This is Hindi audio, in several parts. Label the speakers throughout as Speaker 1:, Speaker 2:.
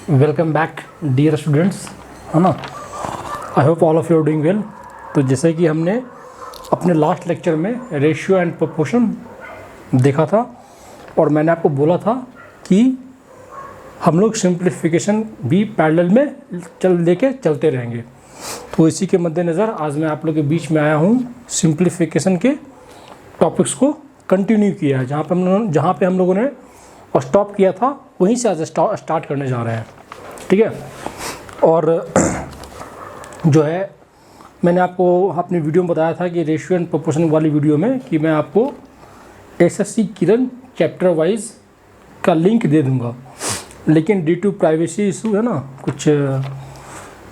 Speaker 1: वेलकम बैक डियर स्टूडेंट्स, है ना। I hope all of you are doing well. तो जैसे कि हमने अपने लास्ट लेक्चर में रेशियो एंड प्रोपोर्शन देखा था और मैंने आपको बोला था कि हम लोग सिंप्लीफिकेशन भी पैरेलल में लेके चलते रहेंगे। तो इसी के मद्देनज़र आज मैं आप लोग के बीच में आया हूँ। सिंप्लीफिकेशन के टॉपिक्स को कंटिन्यू किया है, जहाँ पे हम लोगों ने स्टॉप किया था वहीं से आज स्टार्ट करने जा रहे हैं, ठीक है। और जो है मैंने आपको अपनी वीडियो में बताया था कि रेशियो एंड प्रोपोर्शन वाली वीडियो में कि मैं आपको एसएससी किरण चैप्टर वाइज का लिंक दे दूंगा, लेकिन ड्यू टू प्राइवेसी इशू है ना, कुछ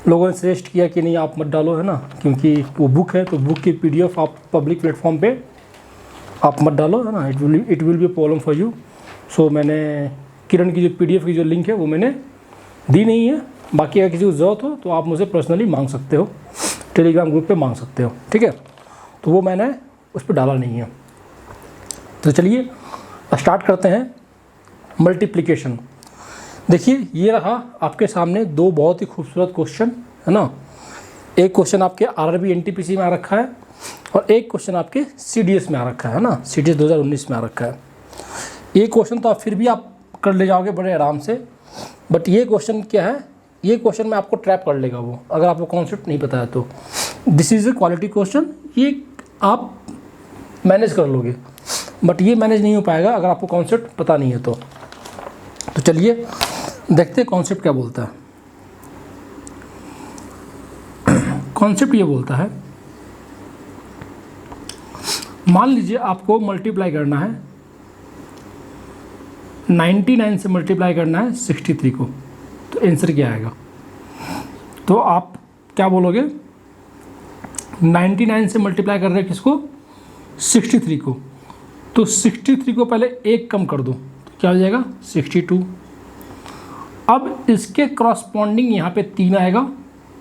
Speaker 1: लोगों ने सजेस्ट किया कि नहीं आप मत डालो, है ना, क्योंकि वो बुक है तो बुक की पीडीएफ आप पब्लिक प्लेटफॉर्म पे आप मत डालो, है ना, it will be problem for you. So मैंने किरण की जो पीडीएफ की जो लिंक है वो मैंने दी नहीं है। बाकी अगर किसी को ज़रूरत हो तो आप मुझे पर्सनली मांग सकते हो, टेलीग्राम ग्रुप पे मांग सकते हो, ठीक है। तो वो मैंने उस पर डाला नहीं है। तो चलिए स्टार्ट करते हैं मल्टीप्लिकेशन। देखिए ये रहा आपके सामने दो बहुत ही खूबसूरत क्वेश्चन, है ना। एक क्वेश्चन आपके आरआरबी एनटीपीसी में आ रखा है और एक क्वेश्चन आपके सीडीएस में आ रखा है ना, सीडीएस 2019 में आ रखा है। ये क्वेश्चन तो आप फिर भी आप कर ले जाओगे बड़े आराम से, बट ये क्वेश्चन क्या है, ये क्वेश्चन में आपको ट्रैप कर लेगा वो, अगर आपको कॉन्सेप्ट नहीं पता है तो। This is a quality question, ये आप मैनेज कर लोगे, बट ये मैनेज नहीं हो पाएगा अगर आपको कॉन्सेप्ट पता नहीं है तो। चलिए देखते हैं कॉन्सेप्ट क्या बोलता है। कॉन्सेप्ट ये बोलता है, मान लीजिए आपको मल्टीप्लाई करना है 99 से मल्टीप्लाई करना है 63 को, तो आंसर क्या आएगा। तो आप क्या बोलोगे, 99 से मल्टीप्लाई कर रहे हैं किसको, 63 को, तो 63 को पहले एक कम कर दो तो क्या हो जाएगा 62। अब इसके करस्पॉन्डिंग यहाँ पे 3 आएगा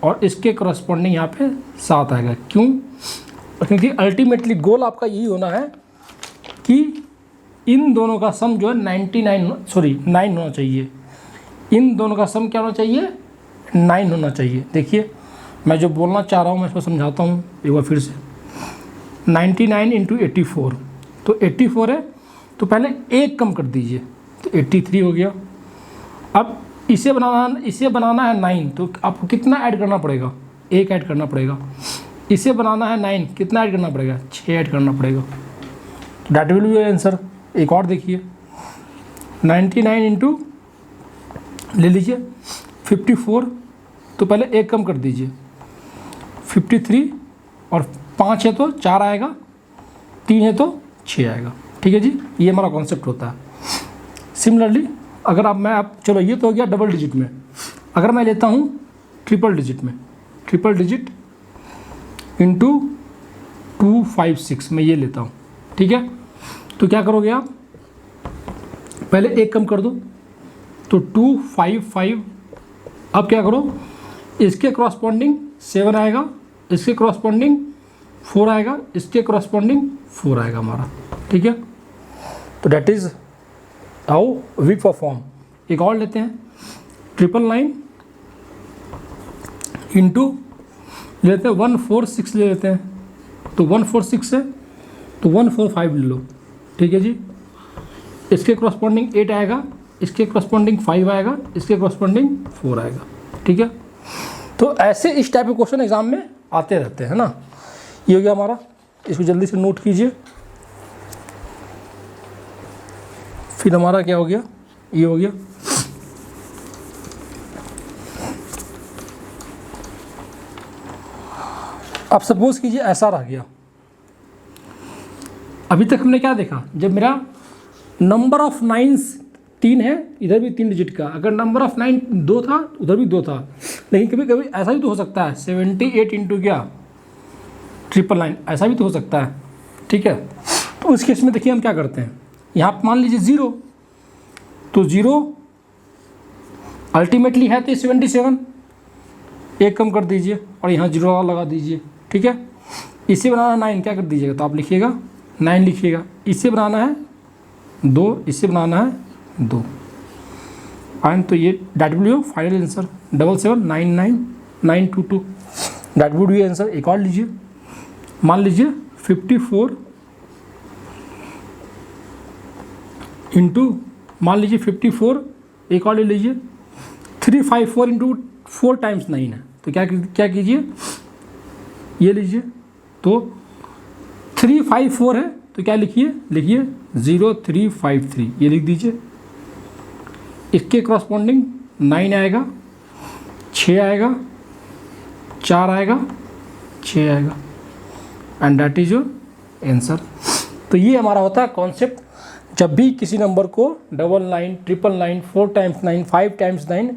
Speaker 1: और इसके करस्पॉन्डिंग यहाँ पे 7 आएगा। क्यों, क्योंकि अल्टीमेटली गोल आपका यही होना है कि इन दोनों का सम जो है 9 होना चाहिए। इन दोनों का सम क्या होना चाहिए, 9 होना चाहिए। देखिए मैं जो बोलना चाह रहा हूँ मैं इसको समझाता हूँ एक बार फिर से। 99 इंटू 84, तो 84 है तो पहले एक कम कर दीजिए तो 83 हो गया। अब इसे बनाना है 9, तो आपको कितना ऐड करना पड़ेगा, एक ऐड करना पड़ेगा। इसे बनाना है 9, कितना ऐड करना पड़ेगा, 6 ऐड करना पड़ेगा। That will be answer. एक और देखिए 99 इंटू ले लीजिए 54, तो पहले एक कम कर दीजिए 53, और 5 है तो 4 आएगा, 3 है तो 6 आएगा, ठीक है जी। ये हमारा कॉन्सेप्ट होता है। सिमिलरली अगर आप चलो ये तो हो गया डबल डिजिट में, अगर मैं लेता हूँ ट्रिपल डिजिट में, ट्रिपल डिजिट इंटू 256 मैं ये लेता हूँ, ठीक है। तो क्या करोगे आप, पहले एक कम कर दो तो 255। अब क्या करो, इसके करस्पॉन्डिंग 7 आएगा, इसके करस्पॉन्डिंग 4 आएगा, इसके करस्पॉन्डिंग 4 आएगा हमारा, ठीक है। तो that is how we perform. एक और लेते हैं 999 इंटू लेते हैं 146 ले लेते हैं, तो 146 है तो 145 ले लो, ठीक है जी। इसके करस्पॉन्डिंग 8 आएगा, इसके करस्पॉन्डिंग 5 आएगा, इसके करस्पॉन्डिंग 4 आएगा, ठीक है। तो ऐसे इस टाइप के क्वेश्चन एग्जाम में आते रहते हैं ना। ये हो गया हमारा, इसको जल्दी से नोट कीजिए। फिर हमारा क्या हो गया, ये हो गया। अब सपोज कीजिए ऐसा रह गया। अभी तक हमने क्या देखा, जब मेरा नंबर ऑफ 9 3 है, इधर भी 3 डिजिट का, अगर नंबर ऑफ 9 2 था उधर भी 2 था, लेकिन कभी कभी ऐसा भी तो हो सकता है 78 इंटू क्या 999, ऐसा भी तो हो सकता है, ठीक है। तो उस केस में देखिए हम क्या करते हैं, यहाँ मान लीजिए 0, तो 0 अल्टीमेटली है तो 77, एक कम कर दीजिए और यहाँ 0 लगा दीजिए, ठीक है। इसे बनाना 9, क्या कर दीजिएगा, तो आप लिखिएगा 9 लिखिएगा। इसे बनाना है 2, इसे बनाना है 2। फाइन, तो ये that will be final answer 779922 that would be answer. एक और लीजिए, मान लीजिए 54 इंटू, मान लीजिए 54, एक और ले लीजिए 354 इंटू 4 टाइम्स 9 है, तो क्या कीजिए, ये लीजिए, तो 354 है तो क्या लिखिए 0353, ये लिख दीजिए। इसके करस्पॉन्डिंग 9 आएगा, 6 आएगा, 4 आएगा, 6 आएगा, and that is your answer. तो ये हमारा होता है कॉन्सेप्ट, जब भी किसी नंबर को 99, 999, 4 टाइम्स 9, 5 टाइम्स 9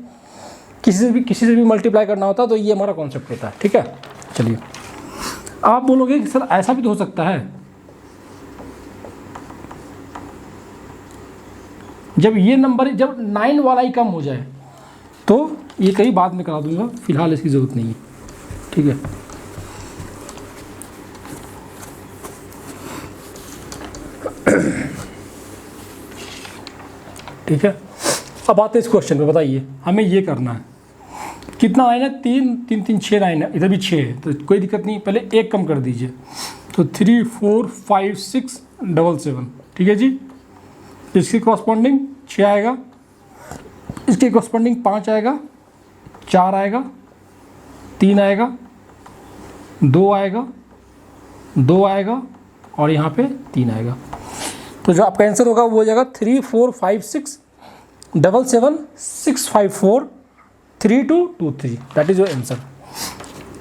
Speaker 1: किसी से भी मल्टीप्लाई करना होता है, तो ये हमारा कॉन्सेप्ट होता है। ठीक है, चलिए आप बोलोगे कि सर ऐसा भी तो हो सकता है, जब ये नंबर जब 9 वाला ही कम हो जाए, तो ये कहीं बाद में करा दूंगा, फिलहाल इसकी ज़रूरत नहीं है। ठीक है, ठीक है, अब आते हैं इस क्वेश्चन पे। बताइए हमें ये करना है, कितना लाइन है, 3 6 लाइन है, इधर भी 6 है, तो कोई दिक्कत नहीं, पहले एक कम कर दीजिए, तो 3 4 5 6 7 7। ठीक है जी, इसके कॉरस्पॉन्डिंग 6 आएगा, इसके कॉरस्पॉन्डिंग 5 आएगा, 4 आएगा, 3 आएगा, 2 आएगा, 2 आएगा, और यहाँ पे 3 आएगा। तो जो आपका आंसर होगा वो हो जाएगा 3 4 5 6 7 7 6 5 4 3 2 2 3, दैट इज योर आंसर।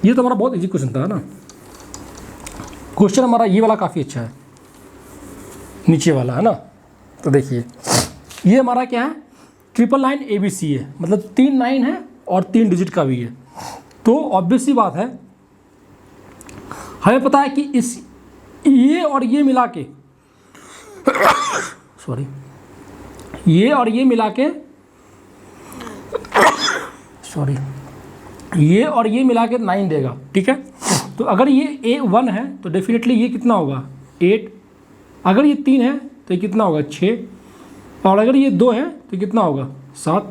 Speaker 1: ये तो हमारा बहुत इजी क्वेश्चन था ना। क्वेश्चन हमारा ये वाला काफ़ी अच्छा है, नीचे वाला है ना। तो देखिए ये हमारा क्या है, 999 ABC है, मतलब 3 9 है और 3 डिजिट का भी है। तो ऑब्वियस सी बात है, हमें पता है कि इस ये और ये मिला के सॉरी, ये और ये मिला के सॉरी, ये और ये मिला के 9 देगा। ठीक है, तो अगर ये A1 है तो डेफिनेटली ये कितना होगा 8, अगर ये 3 है तो ये कितना होगा 6, और अगर ये 2 है तो कितना होगा 7।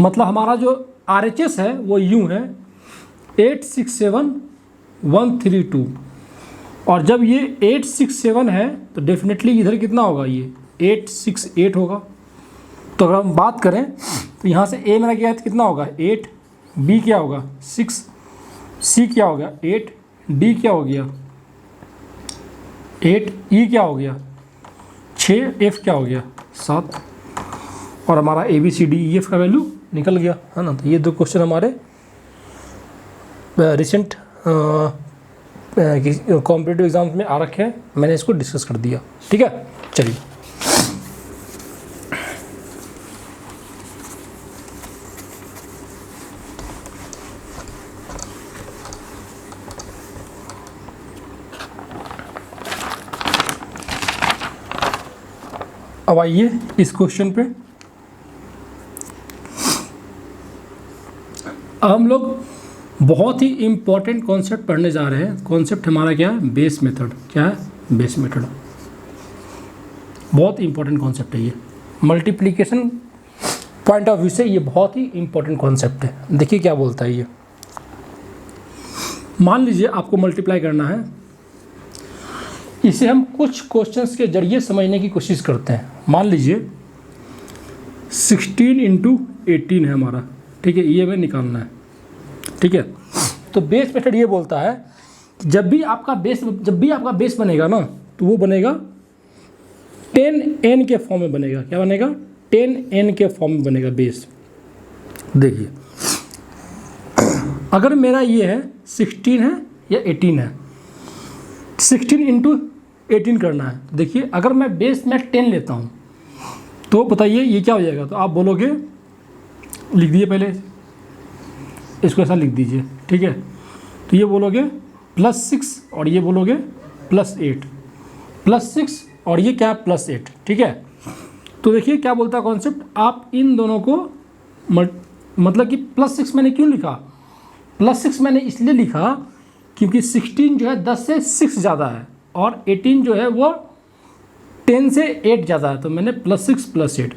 Speaker 1: मतलब हमारा जो RHS है वो यूँ है 867132, और जब ये 867 है तो डेफिनेटली इधर कितना होगा, ये 868 होगा। तो अगर हम बात करें तो यहाँ से A मेरा क्या है तो कितना होगा 8, B क्या होगा 6, C क्या हो गया 8, D क्या हो गया 8, E क्या हो गया 6, F क्या हो गया 7, और हमारा ABCDEF का वैल्यू निकल गया, है ना। तो ये 2 क्वेश्चन हमारे रिसेंट कॉम्पिटिटिव एग्जाम्स में आ रखे हैं, मैंने इसको डिस्कस कर दिया। ठीक है, चलिए अब आइए इस क्वेश्चन पे। अब हम लोग बहुत ही इम्पॉर्टेंट कॉन्सेप्ट पढ़ने जा रहे हैं। कॉन्सेप्ट हमारा क्या है, बेस मेथड। क्या है, बेस मेथड। बहुत इंपॉर्टेंट कॉन्सेप्ट है ये, मल्टीप्लिकेशन पॉइंट ऑफ व्यू से ये बहुत ही इंपॉर्टेंट कॉन्सेप्ट है। देखिए क्या बोलता है ये, मान लीजिए आपको मल्टीप्लाई करना है, इसे हम कुछ क्वेश्चंस के जरिए समझने की कोशिश करते हैं। मान लीजिए 16 इंटू 18 है हमारा, ठीक है, ये हमें निकालना है। ठीक है, तो बेस मेथड ये बोलता है कि जब भी आपका बेस बनेगा ना, तो वो बनेगा 10n के फॉर्म में बनेगा। क्या बनेगा, 10n के फॉर्म में बनेगा बेस। देखिए अगर मेरा ये है 16 है या 18 है, 16 इंटू 18 करना है। देखिए अगर मैं बेस में 10 लेता हूँ तो बताइए ये क्या हो जाएगा। तो आप बोलोगे, लिख दिए पहले इसको ऐसा लिख दीजिए। ठीक है, तो ये बोलोगे +6 और ये बोलोगे +8, +6 और ये क्या +8। ठीक है, तो देखिए क्या बोलता है कॉन्सेप्ट, आप इन दोनों को मतलब कि +6 मैंने क्यों लिखा, +6 मैंने इसलिए लिखा क्योंकि 16 जो है 10 से 6 ज़्यादा है और 18 जो है वो 10 से 8 ज़्यादा है, तो मैंने +6 +8।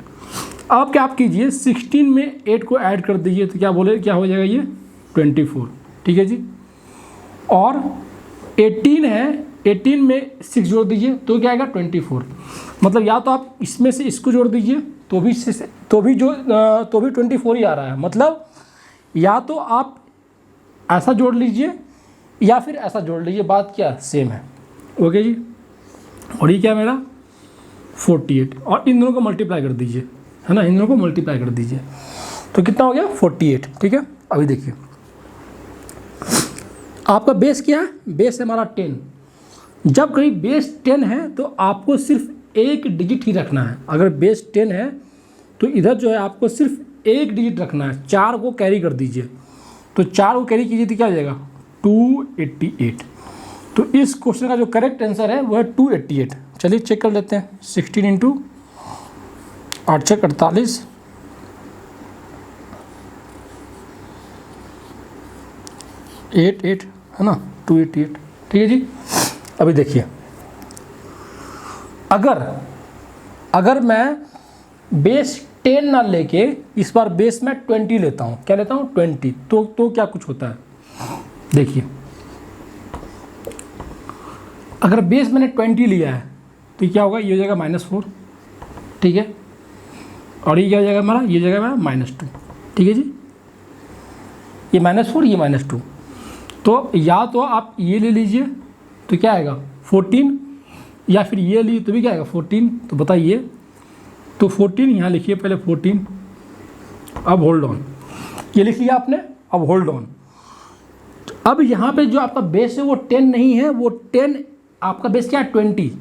Speaker 1: अब क्या आप कीजिए 16 में 8 को ऐड कर दीजिए तो क्या हो जाएगा ये 24, ठीक है जी। और 18 है, 18 में 6 जोड़ दीजिए तो क्या आएगा 24। मतलब या तो आप इसमें से इसको जोड़ दीजिए तो भी 24 ही आ रहा है। मतलब या तो आप ऐसा जोड़ लीजिए या फिर ऐसा जोड़ लीजिए, बात क्या सेम है। ओके जी। और ये क्या मेरा 48, और इन दोनों को मल्टीप्लाई कर दीजिए, है ना, इन दोनों को मल्टीप्लाई कर दीजिए तो कितना हो गया 48, ठीक है। अभी देखिए आपका बेस क्या है, बेस है हमारा 10। जब कहीं बेस 10 है तो आपको सिर्फ एक डिजिट ही रखना है। अगर बेस 10 है तो इधर जो है आपको सिर्फ एक डिजिट रखना है, 4 को कैरी कर दीजिए। तो 4 को कैरी कीजिए तो क्या हो जाएगा 288। तो इस क्वेश्चन का जो करेक्ट आंसर है वो है 288। चलिए चेक कर लेते हैं। 16 इंटू 8 6 48, 8 है ना, 288, ठीक है जी। अभी देखिए अगर मैं बेस 10 ना लेके इस बार बेस में 20 लेता हूँ, क्या लेता हूँ 20, तो क्या कुछ होता है। देखिए अगर बेस मैंने 20 लिया है तो क्या होगा, ये हो जाएगा -4, ठीक है। और ये क्या हो जाएगा हमारा, ये जगह मेरा -2, ठीक है जी। ये -4, ये -2, तो या तो आप ये ले लीजिए तो क्या आएगा 14, या फिर ये लिए तो भी क्या आएगा 14। तो बताइए, तो 14 यहाँ लिखिए पहले 14। अब होल्ड ऑन, ये लिख लिया आपने। अब होल्ड ऑन, अब यहाँ पे जो आपका बेस है वो 10 नहीं है, वो 10 आपका बेस क्या है 20।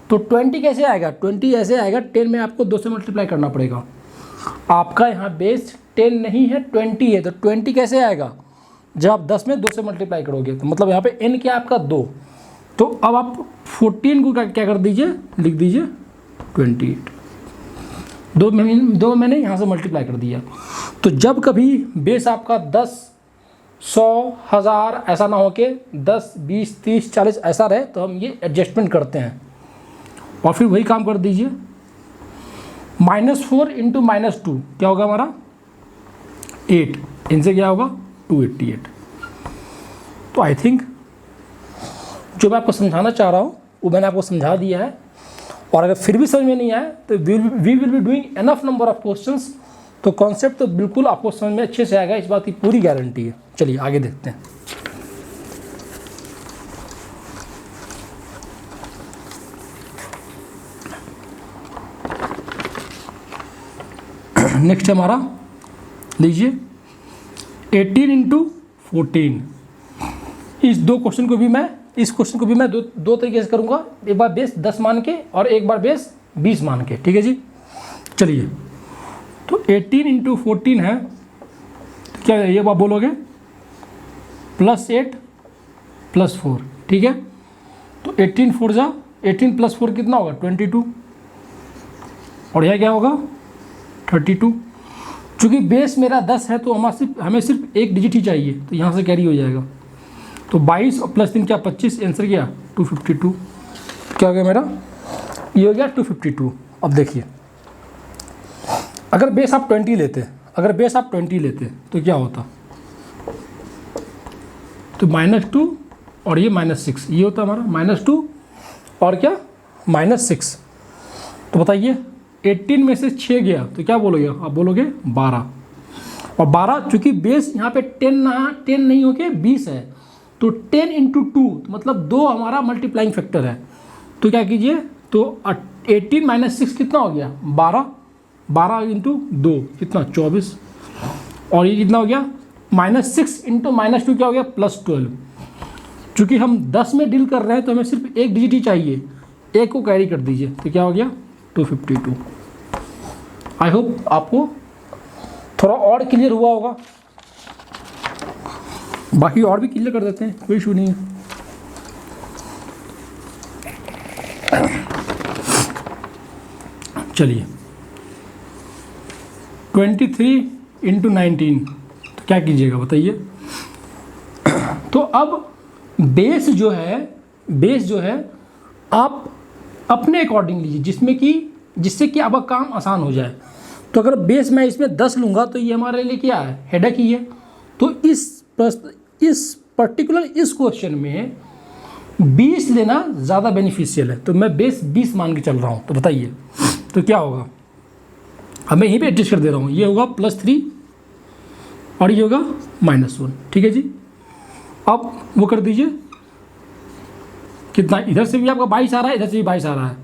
Speaker 1: तो 20 कैसे आएगा, 20 ऐसे आएगा, 10 में आपको 2 से मल्टीप्लाई करना पड़ेगा। आपका यहाँ बेस 10 नहीं है 20 है, तो 20 कैसे आएगा, जब आप 10 में 2 से मल्टीप्लाई करोगे। तो मतलब यहाँ पे n क्या आपका 2। तो अब आप 14 को क्या कर दीजिए, लिख दीजिए 28। दो मैंने यहाँ से मल्टीप्लाई कर दिया। तो जब कभी बेस आपका 10 100 1000 ऐसा ना हो के 10 20 30 40 ऐसा रहे तो हम ये एडजस्टमेंट करते हैं। और फिर वही काम कर दीजिए। -4 इंटू -2 क्या होगा हमारा 8, इनसे क्या होगा 288। तो आई थिंक जो मैं आपको समझाना चाह रहा हूँ वो मैंने आपको समझा दिया है। और अगर फिर भी समझ में नहीं आया तो we will be doing enough number of questions. तो कॉन्सेप्ट तो बिल्कुल आपको समझ में अच्छे से आएगा, इस बात की पूरी गारंटी है। चलिए आगे देखते हैं। नेक्स्ट हमारा लीजिए 18 इंटू 14। इस क्वेश्चन को भी मैं दो तरीके से करूँगा, एक बार बेस 10 मान के और एक बार बेस 20 मान के, ठीक है जी। चलिए तो 18 इंटू 14 है तो क्या ये बात बोलोगे +8 +4, ठीक है। तो 18 4 जा 18 + 4 कितना होगा 22, और यह क्या होगा 32। चूँकि बेस मेरा 10 है तो हमें सिर्फ एक डिजिट ही चाहिए, तो यहाँ से कैरी हो जाएगा। तो 22 और +3 क्या 25, आंसर क्या 252। क्या हो गया मेरा, ये हो गया 252। अब देखिए अगर बेस आप 20 लेते तो क्या होता, तो -2 और ये -6, ये होता हमारा -2 और क्या -6। तो बताइए 18 में से 6 गया तो क्या बोलोगे आप, बोलोगे 12। और 12 चूँकि बेस यहाँ पे 10 नहीं होके 20 है, तो 10 इंटू 2 मतलब 2 हमारा मल्टीप्लाइंग फैक्टर है। तो क्या कीजिए, तो 18 - 6 कितना हो गया 12, 12 इंटू 2 कितना 24, और ये कितना हो गया -6 इंटू -2 क्या हो गया +12। चूँकि हम 10 में डील कर रहे हैं तो हमें सिर्फ एक डिजिट ही चाहिए, एक को कैरी कर दीजिए तो क्या हो गया 252। आई होप आपको थोड़ा और क्लियर हुआ होगा, बाकी और भी क्लियर कर देते हैं, कोई इशू नहीं है। चलिए 23 इंटू 19 तो क्या कीजिएगा बताइए। तो अब बेस जो है आप अपने अकॉर्डिंग लीजिए, जिससे कि आपका काम आसान हो जाए। तो अगर बेस मैं इसमें 10 लूँगा तो ये हमारे लिए क्या है, हेडेक ही है। तो इस पर्टिकुलर इस क्वेश्चन में 20 लेना ज़्यादा बेनिफिशियल है, तो मैं बेस 20 मान के चल रहा हूँ। तो बताइए तो क्या होगा, अब मैं यहीं पे एडजस्ट कर दे रहा हूँ, ये होगा +3 और ये होगा -1, ठीक है जी। अब वो कर दीजिए, कितना, इधर से भी आपका 22 आ रहा है, इधर से भी 22 आ रहा है,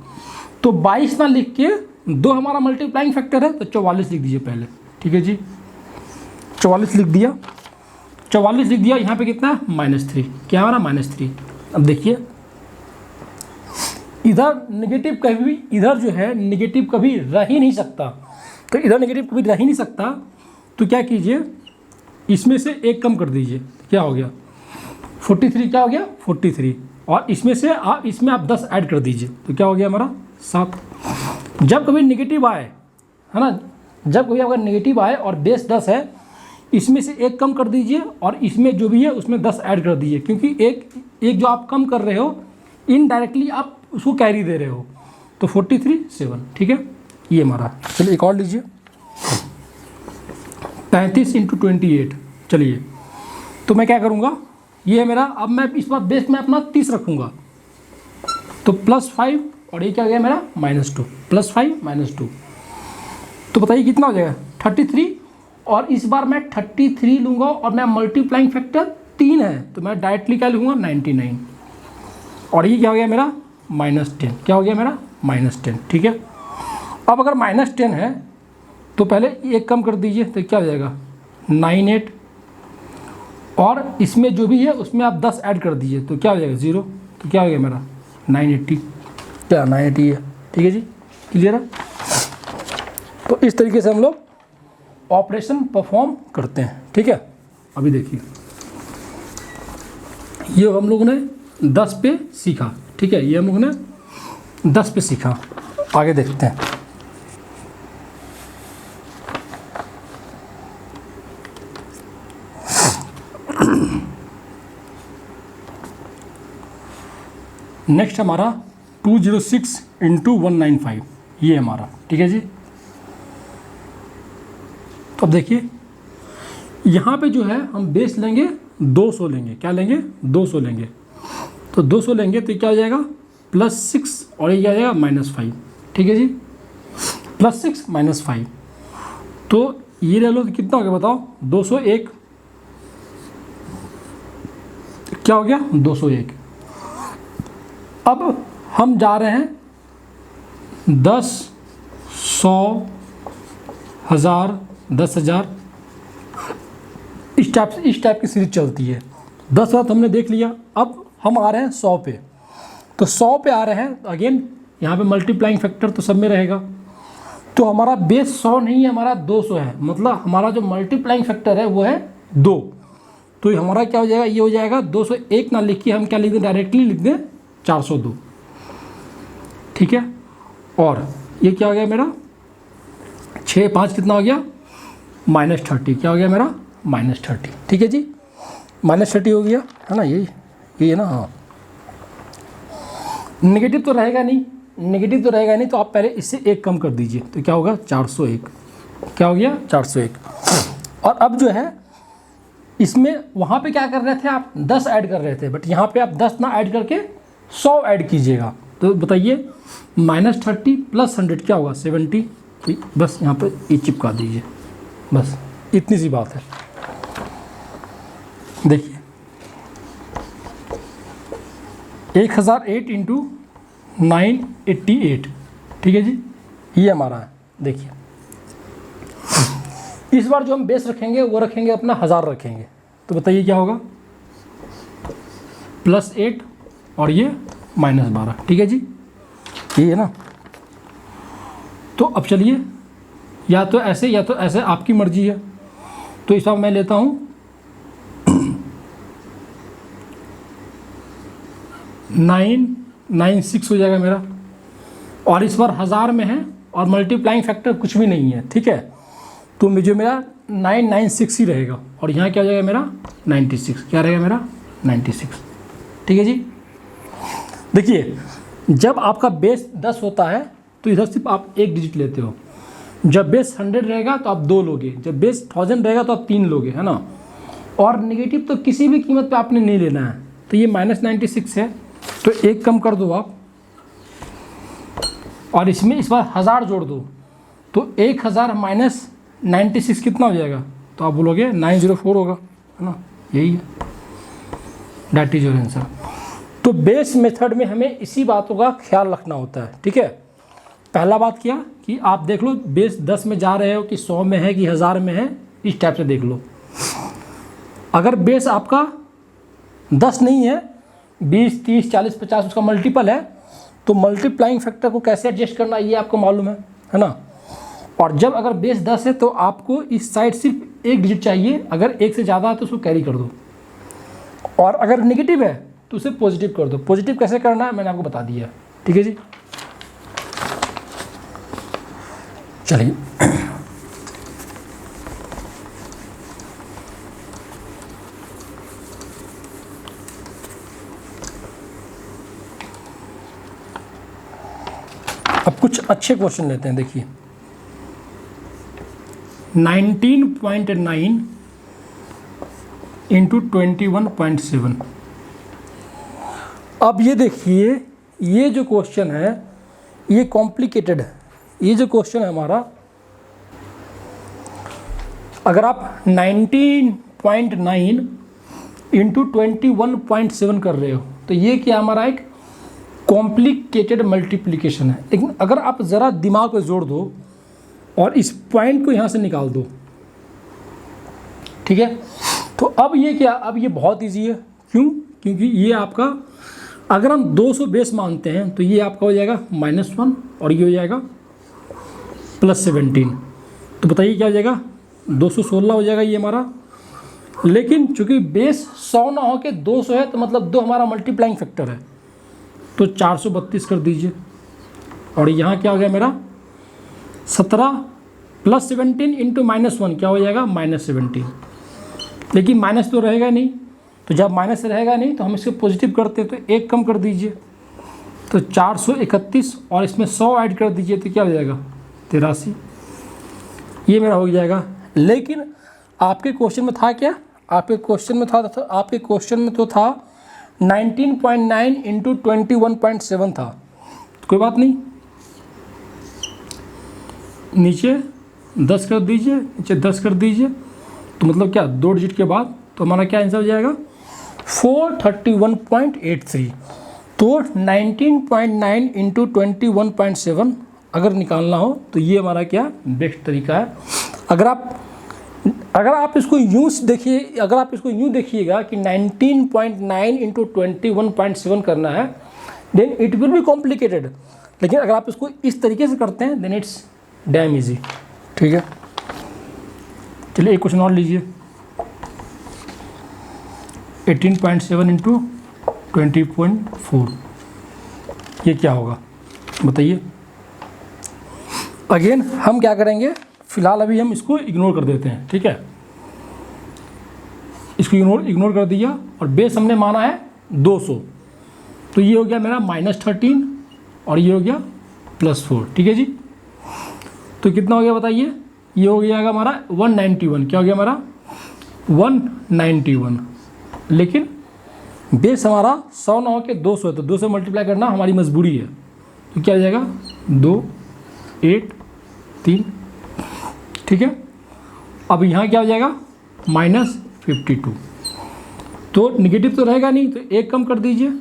Speaker 1: तो 22 ना लिख के 2 हमारा मल्टीप्लाइंग फैक्टर है तो 44 लिख दीजिए पहले, ठीक है जी। 44 लिख दिया, 44 लिख दिया। यहाँ पे कितना है, -3, क्या हमारा -3। अब देखिए इधर नेगेटिव कभी भी, इधर जो है नेगेटिव कभी रह ही नहीं सकता, तो इधर नेगेटिव कभी रह ही नहीं सकता। तो क्या कीजिए, इसमें से एक कम कर दीजिए, क्या हो गया 43, क्या हो गया 43, और इसमें से इसमें आप 10 ऐड कर दीजिए, तो क्या हो गया हमारा 7। जब कभी नेगेटिव आए, है ना, जब कभी अगर नेगेटिव आए और बेस 10 है, इसमें से एक कम कर दीजिए और इसमें जो भी है उसमें 10 ऐड कर दीजिए, क्योंकि एक जो आप कम कर रहे हो इनडायरेक्टली आप उसको कैरी दे रहे हो। तो 43 7, ठीक है, ये हमारा। चलिए एक और लीजिए, 35 × 28। चलिए तो मैं क्या करूँगा, ये है मेरा, अब मैं इस बार बेस में अपना 30 रखूँगा, तो +5 और ये क्या हो गया मेरा -2, +5 -2, तो बताइए कितना हो जाएगा 33। और इस बार मैं 33 लूँगा और मैं मल्टीप्लाइंग फैक्टर 3 है, तो मैं डायरेक्टली क्या लिखूँगा 99, और ये क्या हो गया मेरा -10, क्या हो गया मेरा -10, ठीक है। अब अगर -10 है तो पहले एक कम कर दीजिए, तो क्या हो जाएगा 98, और इसमें जो भी है उसमें आप 10 ऐड कर दीजिए, तो क्या हो जाएगा 0, तो क्या हो गया मेरा 980, क्या 980 है, ठीक है जी, क्लियर है। तो इस तरीके से हम लोग ऑपरेशन परफॉर्म करते हैं, ठीक है। अभी देखिए ये हम लोगों ने 10 पे सीखा, ठीक है, ये हम लोगों ने 10 पे सीखा। आगे देखते हैं। नेक्स्ट हमारा 206 × 195, ये हमारा, ठीक है जी। तो अब देखिए यहाँ पे जो है हम बेस लेंगे 200 लेंगे, क्या लेंगे 200 लेंगे, तो 200 लेंगे तो क्या हो जाएगा +6 और ये क्या हो जाएगा -5, ठीक है जी, +6 -5, तो ये ले लो तो कितना हो गया बताओ 201, क्या हो गया 201। अब हम जा रहे हैं 10, 100, 1000, 10,000, इस टाइप की सीरीज चलती है। 10 बार हमने देख लिया, अब हम आ रहे हैं 100 पे, तो 100 पे आ रहे हैं, अगेन यहाँ पे मल्टीप्लाइंग फैक्टर तो सब में रहेगा, तो हमारा बेस 100 नहीं है, हमारा 200 है, मतलब हमारा जो मल्टीप्लाइंग फैक्टर है वो है 2, तो हमारा क्या हो जाएगा, ये हो जाएगा 201 ना लिख के हम क्या लिख दें, डायरेक्टली लिख दें 402, ठीक है। और ये क्या हो गया मेरा 6 5 कितना हो गया -30, क्या हो गया मेरा -30, ठीक है जी, -30 हो गया, है ना, यही है ना, हाँ। नेगेटिव तो रहेगा नहीं, नेगेटिव तो रहेगा नहीं, तो आप पहले इससे एक कम कर दीजिए, तो क्या होगा 401, क्या हो गया 401। और अब जो है इसमें वहाँ पे क्या कर रहे थे आप 10 ऐड कर रहे थे, बट यहाँ पे आप 10 ना ऐड करके 100 ऐड कीजिएगा, तो बताइए -30 + 100 क्या होगा 70, तो बस यहाँ पे ये चिपका दीजिए, बस इतनी सी बात है। देखिए 1008 × 988, ठीक है जी, ये हमारा है। देखिए इस बार जो हम बेस रखेंगे वो रखेंगे अपना 1000 रखेंगे, तो बताइए क्या होगा +8 और ये -12, ठीक है जी, ये है ना। तो अब चलिए या तो ऐसे आपकी मर्जी है, तो इस बार मैं लेता हूँ 996 हो जाएगा मेरा, और इस बार 1000 में है और मल्टीप्लाइंग फैक्टर कुछ भी नहीं है, ठीक है, तो मुझे मेरा 996 ही रहेगा, और यहाँ क्या हो जाएगा मेरा 96, क्या रहेगा मेरा 96, ठीक है जी। देखिए जब आपका बेस 10 होता है तो इधर सिर्फ आप एक डिजिट लेते हो, जब बेस 100 रहेगा तो आप 2 लोगे, जब बेस 1000 रहेगा तो आप 3 लोगे, है ना। और नेगेटिव तो किसी भी कीमत पे आपने नहीं लेना है। तो ये -96 है, तो 1 कम कर दो आप, और इसमें इस बार 1000 जोड़ दो, तो 1000 माइनस 96 कितना हो जाएगा, तो आप बोलोगे 904 होगा, है ना। यही है, डैट इज योर आंसर। तो बेस मेथड में हमें इसी बातों का ख्याल रखना होता है, ठीक है। पहला बात क्या कि आप देख लो बेस 10 में जा रहे हो कि 100 में है कि 1000 में है, इस टाइप से देख लो। अगर बेस आपका 10 नहीं है, 20, 30, 40, 50 उसका मल्टीपल है, तो मल्टीप्लाइंग फैक्टर को कैसे एडजस्ट करना ये आपको मालूम है ना। और जब अगर बेस 10 है तो आपको इस साइड सिर्फ 1 डिजिट चाहिए, अगर 1 से ज़्यादा है तो उसको कैरी कर दो, और अगर नेगेटिव है तो उसे पॉजिटिव कर दो। पॉजिटिव कैसे करना है मैंने आपको बता दिया, ठीक है जी। चलिए अब कुछ अच्छे क्वेश्चन लेते हैं। देखिए 19.9 इंटू 21.7। अब ये देखिए, ये जो क्वेश्चन है ये कॉम्प्लिकेटेड है। ये जो क्वेश्चन है हमारा, अगर आप 19.9 इंटू 21.7 कर रहे हो तो ये क्या हमारा एक कॉम्प्लिकेटेड मल्टीप्लिकेशन है। लेकिन अगर आप ज़रा दिमाग पे जोड़ दो और इस पॉइंट को यहाँ से निकाल दो, ठीक है, तो अब ये क्या, अब ये बहुत इजी है। क्यों? क्योंकि ये आपका, अगर हम 200 बेस मानते हैं तो ये आपका हो जाएगा -1 और ये हो जाएगा +17। तो बताइए क्या हो जाएगा, 216 हो जाएगा ये हमारा। लेकिन चूंकि बेस 100 ना हो के 200 है, तो मतलब 2 हमारा मल्टीप्लाइंग फैक्टर है, तो 432 कर दीजिए। और यहाँ क्या हो गया मेरा 17 + 17 इंटू -1 क्या हो जाएगा -17। लेकिन माइनस तो रहेगा नहीं, तो जब माइनस रहेगा नहीं तो हम इसको पॉजिटिव करते हैं, तो 1 कम कर दीजिए, तो 431 और इसमें 100 ऐड कर दीजिए, तो क्या हो जाएगा 83। ये मेरा हो जाएगा। लेकिन आपके क्वेश्चन में था क्या, आपके क्वेश्चन में था 19.9 इंटू 21.7 था। कोई बात नहीं, नीचे 10 कर दीजिए, नीचे 10 कर दीजिए, तो मतलब क्या 2 डिजिट के बाद, तो हमारा क्या आंसर हो जाएगा 431.83। तो 19.9 इंटू 21.7 अगर निकालना हो तो ये हमारा क्या बेस्ट तरीका है। अगर आप इसको यूँ देखिए, अगर आप इसको यूँ देखिएगा कि 19.9 इंटू 21.7 करना है, then it will be complicated. लेकिन अगर आप इसको इस तरीके से करते हैं देन इट्स डैम इजी, ठीक है। चलिए एक क्वेश्चन और लीजिए, 18.7 इंटू 20.4, ये क्या होगा बताइए। अगेन हम क्या करेंगे, फिलहाल अभी हम इसको इग्नोर कर देते हैं, ठीक है। इसको इग्नोर कर दिया और बेस हमने माना है 200, तो ये हो गया मेरा -13 और ये हो गया +4, ठीक है जी। तो कितना हो गया बताइए, ये हो गया हमारा 191। क्या हो गया हमारा 191। लेकिन बेस हमारा 100 ना हो के 200 है, तो 200 मल्टीप्लाई करना हमारी मजबूरी है। तो क्या हो जाएगा 2, 8, 3, ठीक है। अब यहाँ क्या हो जाएगा -52। तो निगेटिव तो रहेगा नहीं, तो 1 कम कर दीजिए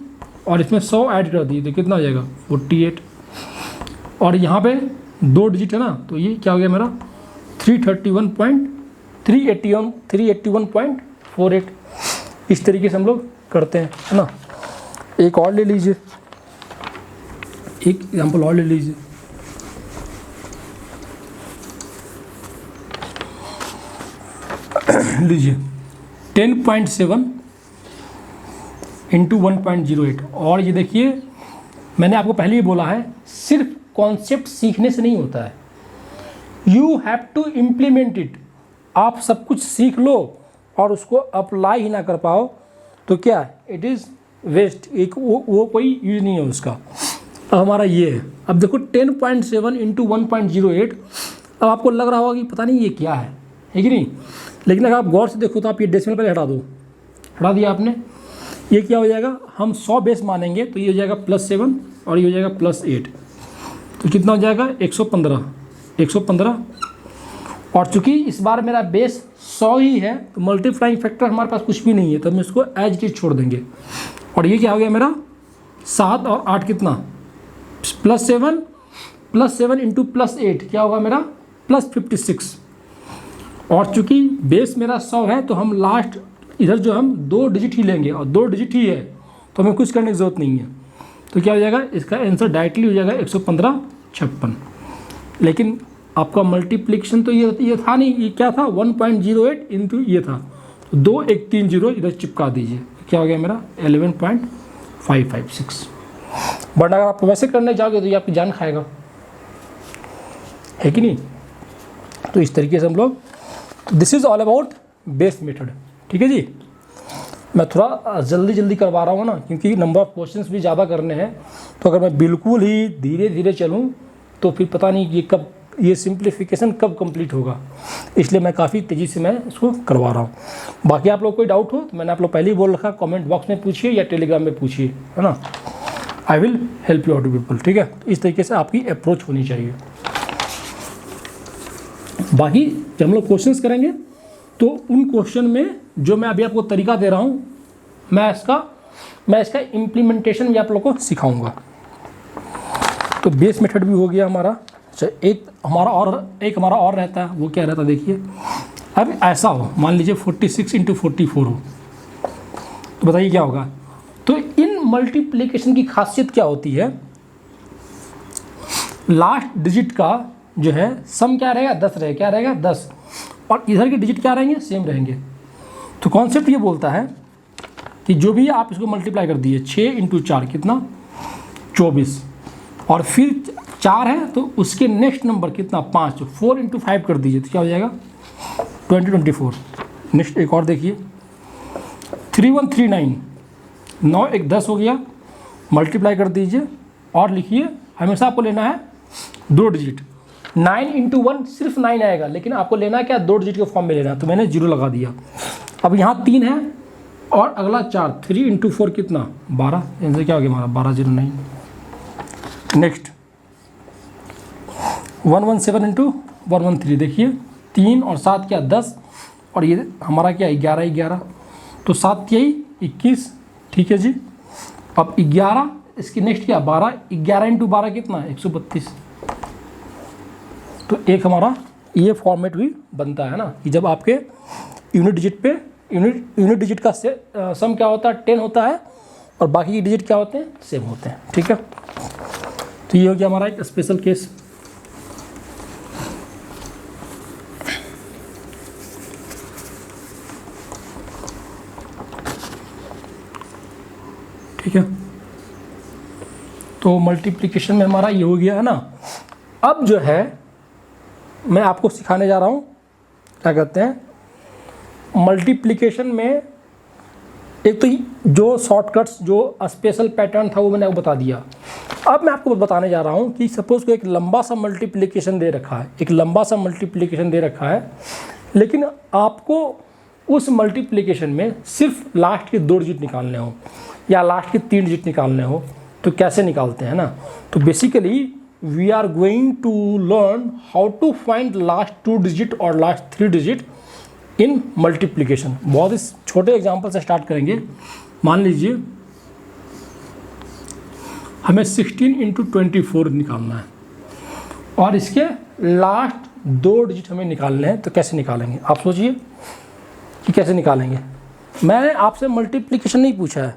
Speaker 1: और इसमें 100 ऐड कर दीजिए, तो कितना हो जाएगा 48। और यहाँ पे 2 डिजिट है ना, तो ये क्या हो गया मेरा 381.48। इस तरीके से हम लोग करते हैं, है ना। एक और ले लीजिए, एक एग्जाम्पल और ले लीजिए। लीजिए 10.7 इंटू 1.08। और ये देखिए मैंने आपको पहले ही बोला है, सिर्फ कॉन्सेप्ट सीखने से नहीं होता है, you have to implement it. आप सब कुछ सीख लो और उसको अप्लाई ही ना कर पाओ तो क्या इट इज़ वेस्ट, एक वो कोई यूज नहीं है उसका। अब हमारा ये है, अब देखो 10.7 इंटू 1.08, अब आपको लग रहा होगा कि पता नहीं ये क्या है कि नहीं, लेकिन अगर आप गौर से देखो तो आप ये डेसिमल पहले हटा दो, हटा दिया आपने, ये क्या हो जाएगा, हम 100 बेस मानेंगे तो ये हो जाएगा +7 और ये हो जाएगा +8, तो कितना हो जाएगा 115। और चूंकि इस बार मेरा बेस 100 ही है तो मल्टीप्लाइंग फैक्टर हमारे पास कुछ भी नहीं है, तो हम इसको एज इट इज छोड़ देंगे। और ये क्या हो गया मेरा 7 और 8 कितना, +7 इंटू +8 क्या होगा मेरा +56। और चूंकि बेस मेरा 100 है तो हम लास्ट इधर जो हम 2 डिजिट ही लेंगे, और 2 डिजिट ही है तो हमें कुछ करने की ज़रूरत नहीं है। तो क्या हो जाएगा, इसका आंसर डायरेक्टली हो जाएगा 115/56। लेकिन आपका मल्टीप्लिकेशन तो ये था नहीं, ये क्या था 1.08 इंटू ये था, तो 2 1 3 0 इधर चिपका दीजिए, क्या हो गया मेरा 11.556। बट अगर आप वैसे करने जाओगे तो ये आपकी जान खाएगा, है कि नहीं। तो इस तरीके से हम लोग, this is all about base method, ठीक है जी। मैं थोड़ा जल्दी करवा रहा हूँ ना, क्योंकि नंबर ऑफ क्वेश्चंस भी ज़्यादा करने हैं, तो अगर मैं बिल्कुल ही धीरे धीरे चलूँ तो फिर पता नहीं कि कब ये सिंप्लीफिकेशन कब कंप्लीट होगा, इसलिए मैं काफ़ी तेज़ी से मैं इसको करवा रहा हूँ। बाकी आप लोग कोई डाउट हो तो मैंने आप लोग पहले ही बोल रखा, कमेंट बॉक्स में पूछिए या टेलीग्राम में पूछिए, है ना। I will help you out people, ठीक है। इस तरीके से आपकी अप्रोच होनी चाहिए। बाकी जब हम लोग क्वेश्चंस करेंगे तो उन क्वेश्चन में जो मैं अभी आपको तरीका दे रहा हूँ, मैं इसका इम्प्लीमेंटेशन भी आप लोग को सिखाऊंगा। तो बेस मेथड भी हो गया हमारा। अच्छा, एक हमारा और रहता है, वो क्या रहता है देखिए। अब ऐसा हो, मान लीजिए 46 इंटू 44 हो, तो बताइए क्या होगा। तो इन मल्टीप्लिकेशन की खासियत क्या होती है, लास्ट डिजिट का जो है सम क्या रहेगा 10 रहेगा, क्या रहेगा 10, और इधर के डिजिट क्या रहेंगे सेम रहेंगे। तो कॉन्सेप्ट ये बोलता है कि जो भी आप इसको मल्टीप्लाई कर दीजिए, 6 इंटू 4 कितना 24, और फिर 4 है तो उसके नेक्स्ट नंबर कितना 5, 4 इंटू 5 कर दीजिए तो क्या हो जाएगा 24। नेक्स्ट एक और देखिए 3139, 9 1 10 हो गया, मल्टीप्लाई कर दीजिए और लिखिए, हमेशा आपको लेना है 2 डिजिट। 9 इंटू 1 सिर्फ 9 आएगा, लेकिन आपको लेना है क्या 2 डिजिट के फॉर्म में लेना है, तो मैंने 0 लगा दिया। अब यहाँ 3 है और अगला 4, 3 इंटू 4 कितना 12, इनसे क्या हो गया हमारा 1209। नेक्स्ट 117 इंटू 113, देखिए 3 और 7 क्या 10, और ये हमारा क्या 11, तो 7 यही 21, ठीक है जी। अब 11, इसकी नेक्स्ट क्या 12, 11 इंटू 12 कितना 132। तो एक हमारा ये फॉर्मेट भी बनता है ना, कि जब आपके यूनिट डिजिट का सम क्या होता है 10 होता है, और बाकी के डिजिट क्या होते हैं सेम होते हैं, ठीक है। तो ये हो गया हमारा एक स्पेशल केस। ठीक है, तो मल्टीप्लिकेशन में हमारा ये हो गया है ना। अब जो है मैं आपको सिखाने जा रहा हूँ, क्या कहते हैं मल्टीप्लिकेशन में। एक तो जो शॉर्टकट्स, जो स्पेशल पैटर्न था वो मैंने आपको बता दिया। अब मैं आपको बताने जा रहा हूँ कि सपोज़ को एक लंबा सा मल्टीप्लिकेशन दे रखा है, लेकिन आपको उस मल्टीप्लिकेशन में सिर्फ लास्ट के 2 डिजिट निकालने हो या लास्ट के 3 डिजिट निकालने हो, तो कैसे निकालते हैं ना। तो basically we are going to learn how to find last 2 digit और लास्ट 3 डिजिट इन मल्टीप्लिकेशन। बहुत ही छोटे एग्जांपल से स्टार्ट करेंगे। मान लीजिए हमें 16 इंटू 24 निकालना है, और इसके लास्ट 2 डिजिट हमें निकालने हैं, तो कैसे निकालेंगे आप सोचिए कि कैसे निकालेंगे। मैंने आपसे मल्टीप्लिकेशन नहीं पूछा है,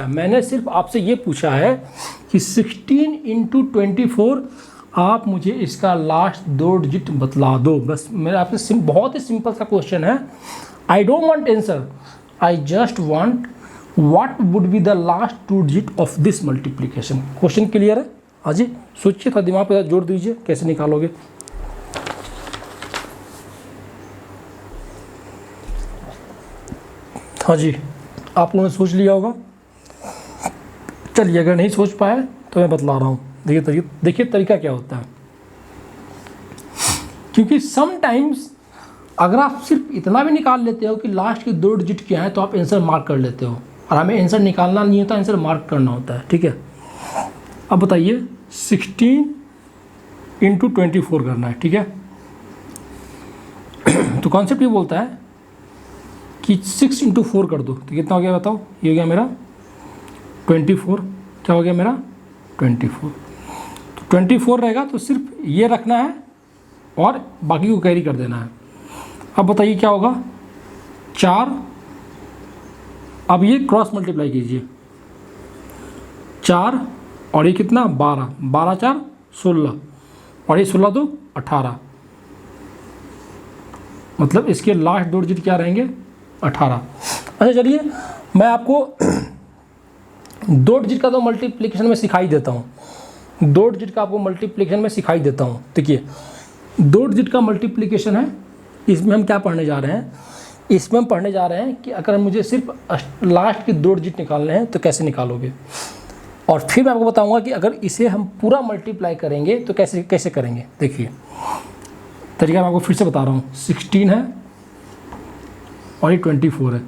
Speaker 1: मैंने सिर्फ आपसे ये पूछा है कि 16 इंटू 24 आप मुझे इसका लास्ट 2 डिजिट बतला दो। बस मेरा आपसे बहुत ही सिंपल सा क्वेश्चन है। I don't want answer, I just want what would be the last 2 digit of this multiplication. Question clear है? हाँ जी, सोचिए, थोड़ा दिमाग पे जोड़ दीजिए, कैसे निकालोगे। हाँ जी, आप लोगों ने सोच लिया होगा। चलिए, अगर नहीं सोच पाए तो मैं बतला रहा हूँ। देखिए तरीका क्या होता है, क्योंकि समटाइम्स अगर आप सिर्फ इतना भी निकाल लेते हो कि लास्ट के 2 डिजिट क्या है तो आप आंसर मार्क कर लेते हो, और हमें आंसर निकालना नहीं होता, आंसर मार्क करना होता है। ठीक है, अब बताइए 16 × 24 करना है। ठीक है, तो कॉन्सेप्ट ये बोलता है कि 6 × 4 कर दो, तो कितना हो गया बताओ, ये हो गया मेरा 24। क्या हो गया मेरा 24। तो 24 रहेगा तो सिर्फ ये रखना है और बाकी को कैरी कर देना है। अब बताइए क्या होगा 4, अब ये क्रॉस मल्टीप्लाई कीजिए, 4 और ये कितना 12, 12 4 16 और ये 16 2 18, मतलब इसके लास्ट 2 डिजिट क्या रहेंगे 18। अच्छा चलिए मैं आपको 2 डिजिट का तो मल्टीप्लिकेशन में सिखाई देता हूँ, 2 डिजिट का आपको मल्टीप्लिकेशन में सिखाई देता हूँ। देखिए 2 डिजिट का मल्टीप्लिकेशन है, इसमें हम क्या पढ़ने जा रहे हैं, इसमें हम पढ़ने जा रहे हैं कि अगर मुझे सिर्फ लास्ट के 2 डिजिट निकालने हैं तो कैसे निकालोगे, और फिर मैं आपको बताऊंगा कि अगर इसे हम पूरा मल्टीप्लाई करेंगे तो कैसे कैसे करेंगे। देखिए तरीका मैं आपको फिर से बता रहा हूँ, 16 है और ये 24 है।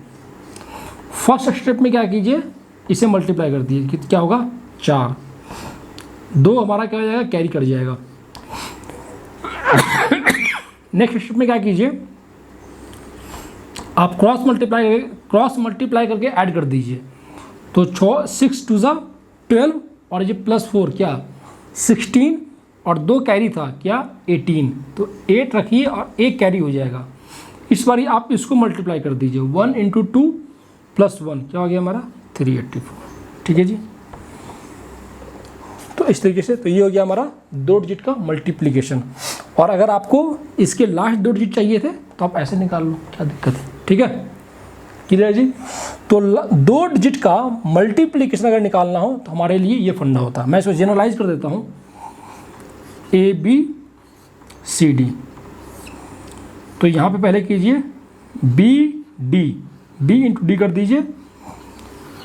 Speaker 1: फर्स्ट स्टेप में क्या कीजिए, इसे मल्टीप्लाई कर दीजिए कि क्या होगा 4, 2 हमारा क्या हो जाएगा कैरी कर जाएगा। नेक्स्ट स्टेप में क्या कीजिए, आप क्रॉस मल्टीप्लाई करके ऐड कर दीजिए, तो 6 2 12 और ये +4 क्या 16 और 2 कैरी था क्या 18, तो 8 रखिए और 1 कैरी हो जाएगा। इस बार आप इसको मल्टीप्लाई कर दीजिए, 1 × 2 + 1 क्या हो गया हमारा 384। ठीक है जी, तो इस तरीके से तो ये हो गया हमारा 2 डिजिट का मल्टीप्लिकेशन। और अगर आपको इसके लास्ट 2 डिजिट चाहिए थे तो आप ऐसे निकाल लो, क्या दिक्कत है। ठीक है, क्लियर जी। तो 2 डिजिट का मल्टीप्लिकेशन अगर निकालना हो तो हमारे लिए ये फंडा होता है। मैं इसको जनरलाइज कर देता हूँ, ABCD, तो यहाँ पे पहले कीजिए BD, D × D कर दीजिए,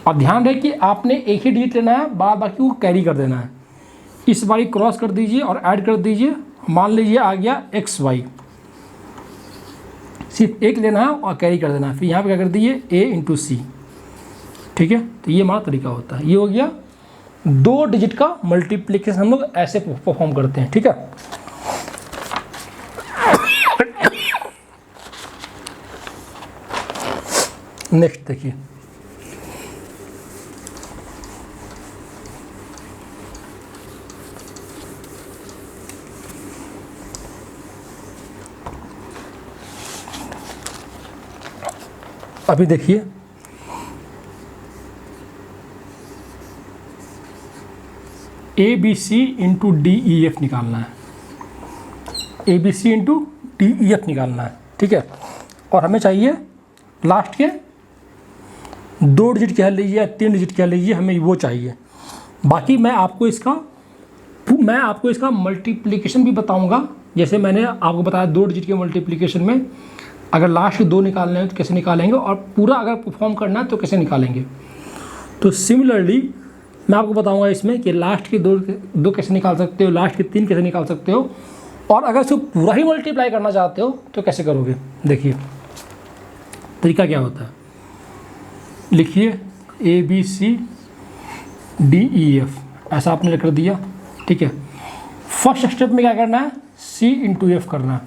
Speaker 1: और ध्यान रहे कि आपने एक ही डिजिट लेना है, बाद बाकी को कैरी कर देना है। इस बारी क्रॉस कर दीजिए और ऐड कर दीजिए, मान लीजिए आ गया XY, सिर्फ एक लेना है और कैरी कर देना है। फिर यहाँ पे क्या कर दीजिए A × C। ठीक है, तो ये हमारा तरीका होता है। ये हो गया 2 डिजिट का मल्टीप्लिकेशन, हम लोग ऐसे परफॉर्म करते हैं। ठीक है, नेक्स्ट देखिए, अभी देखिए ABC × DEF निकालना है, ABC × DEF निकालना है। ठीक है, और हमें चाहिए लास्ट के 2 डिजिट कह लीजिए या 3 डिजिट कह लीजिए, हमें वो चाहिए। बाकी मैं आपको इसका मल्टीप्लिकेशन भी बताऊंगा, जैसे मैंने आपको बताया 2 डिजिट के मल्टीप्लिकेशन में अगर लास्ट के 2 निकालने हैं तो कैसे निकालेंगे, और पूरा अगर परफॉर्म करना है तो कैसे निकालेंगे। तो सिमिलरली मैं आपको बताऊंगा इसमें कि लास्ट के 2 कैसे निकाल सकते हो, लास्ट के 3 कैसे निकाल सकते हो, और अगर इसको पूरा ही मल्टीप्लाई करना चाहते हो तो कैसे करोगे। देखिए तरीका क्या होता है, लिखिए ABCDEF, ऐसा आपने कर दिया। ठीक है, फर्स्ट स्टेप में क्या करना है C × F करना है,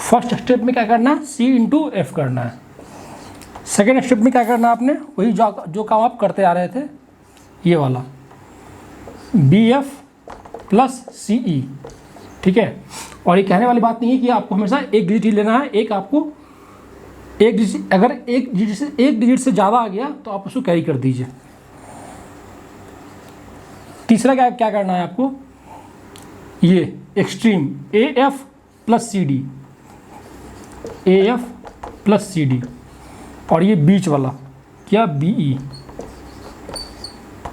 Speaker 1: फर्स्ट स्टेप में क्या करना है C × F करना है। सेकेंड स्टेप में क्या करना है आपने, वही जो काम आप करते आ रहे थे, ये वाला BF + CE। ठीक है, और ये कहने वाली बात नहीं है कि आपको हमेशा एक डिजिट ही लेना है, एक आपको एक डिजिट, अगर एक डिजिट से ज़्यादा आ गया तो आप उसको कैरी कर दीजिए। तीसरा क्या करना है आपको, ये extreme AF + CD, AF + CD, और ये बीच वाला क्या BE,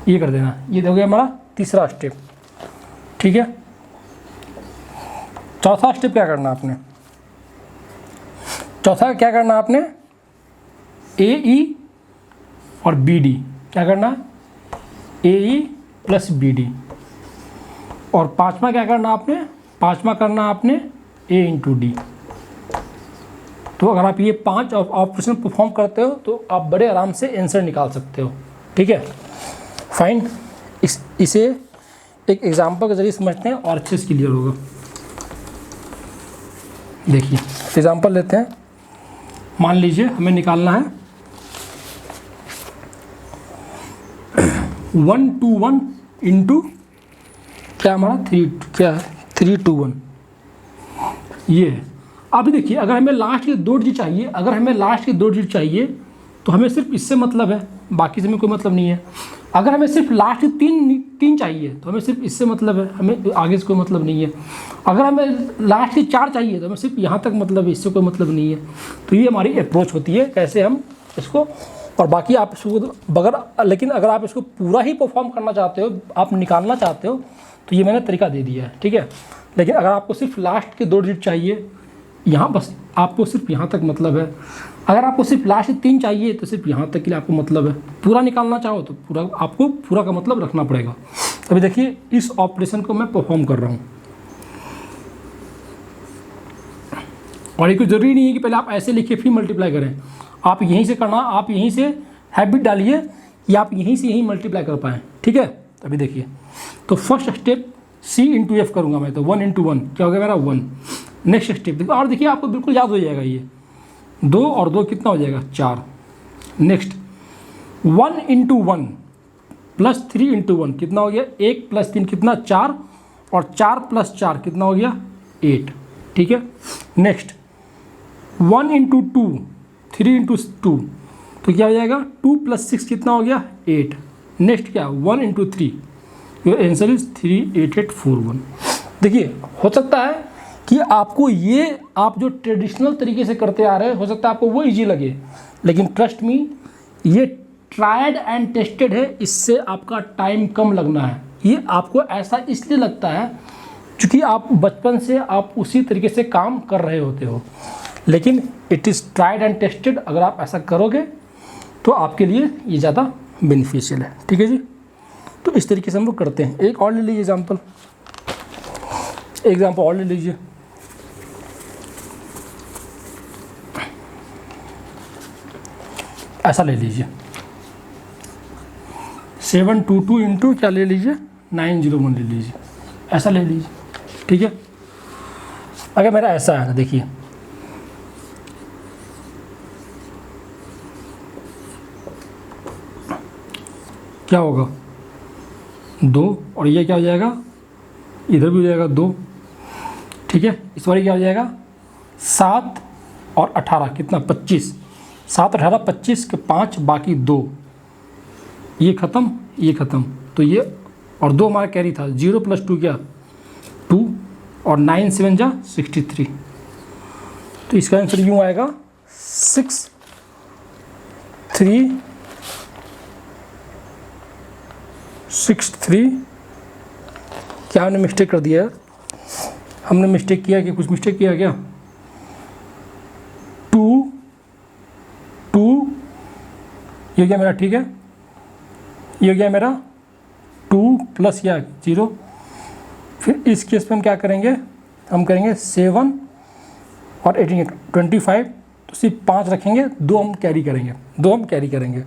Speaker 1: ये कर देना। ये हो गया हमारा तीसरा स्टेप। ठीक है, चौथा स्टेप क्या करना आपने, चौथा क्या करना आपने AE और BD, क्या करना AE + BD, और पाँचवा क्या करना आपने, पाँचवा करना आपने a इंटू डी। तो अगर आप ये 5 ऑपरेशन परफॉर्म करते हो तो आप बड़े आराम से आंसर निकाल सकते हो। ठीक है, फाइन। इसे एक एग्जांपल के जरिए समझते हैं और अच्छे से क्लियर होगा। देखिए एग्जांपल लेते हैं। मान लीजिए हमें निकालना है 1 2 1 इंटू क्या हमारा 3 2 1 ये है। अभी देखिए अगर हमें लास्ट के 2 डिजिट चाहिए, अगर हमें लास्ट के 2 डिजिट चाहिए तो हमें सिर्फ इससे मतलब है, बाकी से हमें कोई मतलब नहीं है। अगर हमें सिर्फ लास्ट के 3 चाहिए तो हमें सिर्फ इससे मतलब है, हमें आगे से कोई मतलब नहीं है। अगर हमें लास्ट के 4 चाहिए तो हमें सिर्फ यहाँ तक मतलब है, इससे कोई मतलब नहीं है। तो ये हमारी अप्रोच होती है कैसे हम इसको, और बाकी आप इसको लेकिन अगर आप इसको पूरा ही परफॉर्म करना चाहते हो, आप निकालना चाहते हो, तो ये मैंने तरीका दे दिया है। ठीक है, लेकिन अगर आपको सिर्फ लास्ट के 2 डिजिट चाहिए, यहाँ बस आपको सिर्फ यहाँ तक मतलब है। अगर आपको सिर्फ लास्ट 3 चाहिए तो सिर्फ यहाँ तक के लिए आपको मतलब है। पूरा निकालना चाहो तो पूरा, आपको पूरा का मतलब रखना पड़ेगा। अभी देखिए इस ऑपरेशन को मैं परफॉर्म कर रहा हूँ, और ये कोई ज़रूरी नहीं है कि पहले आप ऐसे लिखिए फिर मल्टीप्लाई करें। आप यहीं से करना, आप यहीं से हैबिट डालिए कि आप यहीं से यहीं मल्टीप्लाई कर पाएँ। ठीक है, अभी देखिए तो first step c into F करूँगा मैं, तो 1 इंटू 1 क्या हो गया मेरा 1। नेक्स्ट स्टेप और देखिए आपको बिल्कुल याद हो जाएगा, ये 2 और 2 कितना हो जाएगा 4। नेक्स्ट 1 इंटू 1 प्लस 3 इंटू 1 कितना हो गया 1 प्लस 3 कितना 4, और 4 प्लस 4 कितना हो गया 8। ठीक है, नेक्स्ट 1 इंटू 2 3 इंटू 2 तो क्या हो जाएगा 2 प्लस 6 कितना हो गया 8। नेक्स्ट क्या 1 इंटू 3, योर आंसर इज 38841। देखिए हो सकता है कि आपको ये आप जो ट्रेडिशनल तरीके से करते आ रहे हैं, हो सकता है आपको वो इजी लगे, लेकिन ट्रस्ट मी ये ट्राइड एंड टेस्टेड है, इससे आपका टाइम कम लगना है। ये आपको ऐसा इसलिए लगता है क्योंकि आप बचपन से आप उसी तरीके से काम कर रहे होते हो, लेकिन it is tried and tested. अगर आप ऐसा करोगे तो आपके लिए ये ज़्यादा बेनिफिशियल है। ठीक है जी, तो इस तरीके से हम लोग करते हैं। एक और ले लीजिए एग्जाम्पल और ले लीजिए। ऐसा ले लीजिए 722 इंटू क्या ले लीजिए 901 ले लीजिए, ऐसा ले लीजिए। ठीक है, अगर मेरा ऐसा है देखिए क्या होगा 2, और ये क्या हो जाएगा इधर भी हो जाएगा 2। ठीक है, इस बार क्या हो जाएगा 7 और 18 कितना 25, 7 18 25 के 5 बाकी 2, ये ख़त्म ये ख़त्म, तो ये और 2 हमारा कैरी था। 0 प्लस 2 क्या 2, और 9 7 जा 63। तो इसका आंसर यूँ आएगा 6 3 6 3। क्या हमने मिस्टेक कर दिया है, हमने मिस्टेक किया कि कुछ मिस्टेक किया क्या 2 2 ये क्या मेरा, ठीक है ये गया मेरा 2 प्लस या 0। फिर इस केस में हम क्या करेंगे, हम करेंगे 7 और 18 25, तो सिर्फ 5 रखेंगे, 2 हम कैरी करेंगे।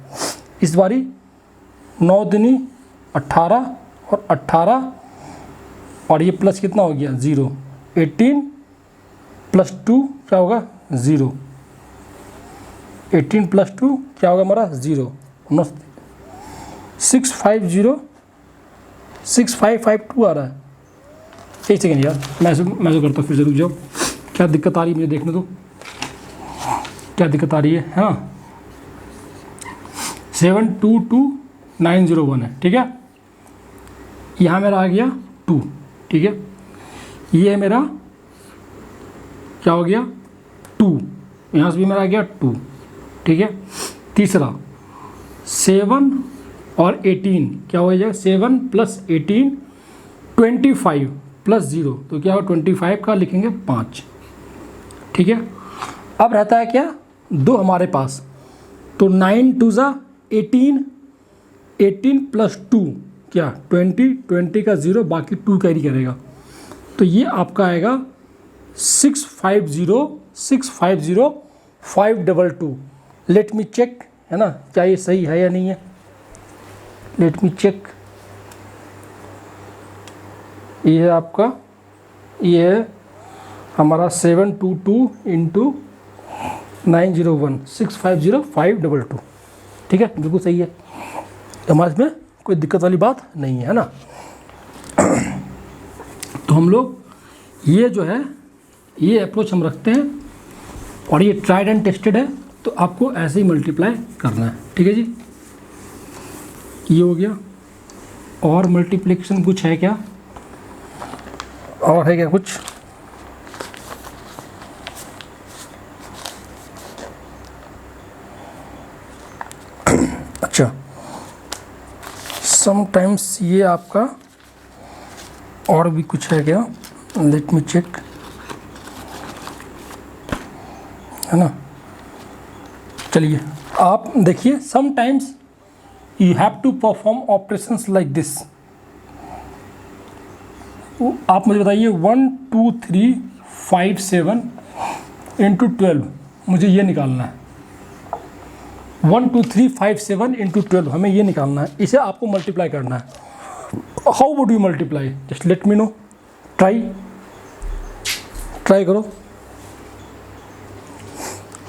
Speaker 1: इस बारी 9 दूनी 18 और 18, और ये प्लस कितना हो गया 0। 18 प्लस 2 क्या होगा 0। 18 प्लस 2 क्या होगा हमारा 0। 650 6552 आ रहा है। एक सेकेंड यार, मैं जो करता हूँ फिर से, रुक जाओ। क्या दिक्कत आ रही है मुझे देखने दो, क्या दिक्कत आ रही है। हाँ 722901 है। ठीक है, यहाँ मेरा आ गया 2। ठीक है, ये है मेरा क्या हो गया 2, यहाँ से भी मेरा आ गया 2। ठीक है, तीसरा 7 और 18 क्या हो जाएगा 7 प्लस 18 25 प्लस 0, तो क्या होगा 25 का लिखेंगे 5। ठीक है, अब रहता है क्या 2 हमारे पास, तो 9 2 ज़ा 18 18 प्लस 2 क्या 20 का 0 बाकी 2 कैरी करेगा, तो ये आपका आएगा 650,522। लेट मी चेक, है ना, क्या ये सही है या नहीं है। Let me check. ये है आपका, ये है हमारा 722 इंटू 901 650,522। ठीक है, बिल्कुल सही है, हमारे इसमें कोई दिक्कत वाली बात नहीं है ना। तो हम लोग ये जो है ये अप्रोच हम रखते हैं और ये ट्राइड एंड टेस्टेड है, तो आपको ऐसे ही मल्टीप्लाई करना है। ठीक है जी, ये हो गया। और मल्टीप्लिकेशन कुछ है क्या, और है क्या कुछ। अच्छा, समटाइम्स ये आपका और भी कुछ है क्या, लेट मी चेक, है ना। चलिए आप देखिए, sometimes you have to perform operations like this. आप मुझे बताइए 1 2 3 5 7 इंटू 12, मुझे ये निकालना है। 1 2 3 5 7 इंटू 12 हमें ये निकालना है, इसे आपको मल्टीप्लाई करना है। How would you multiply, just let me know. Try करो।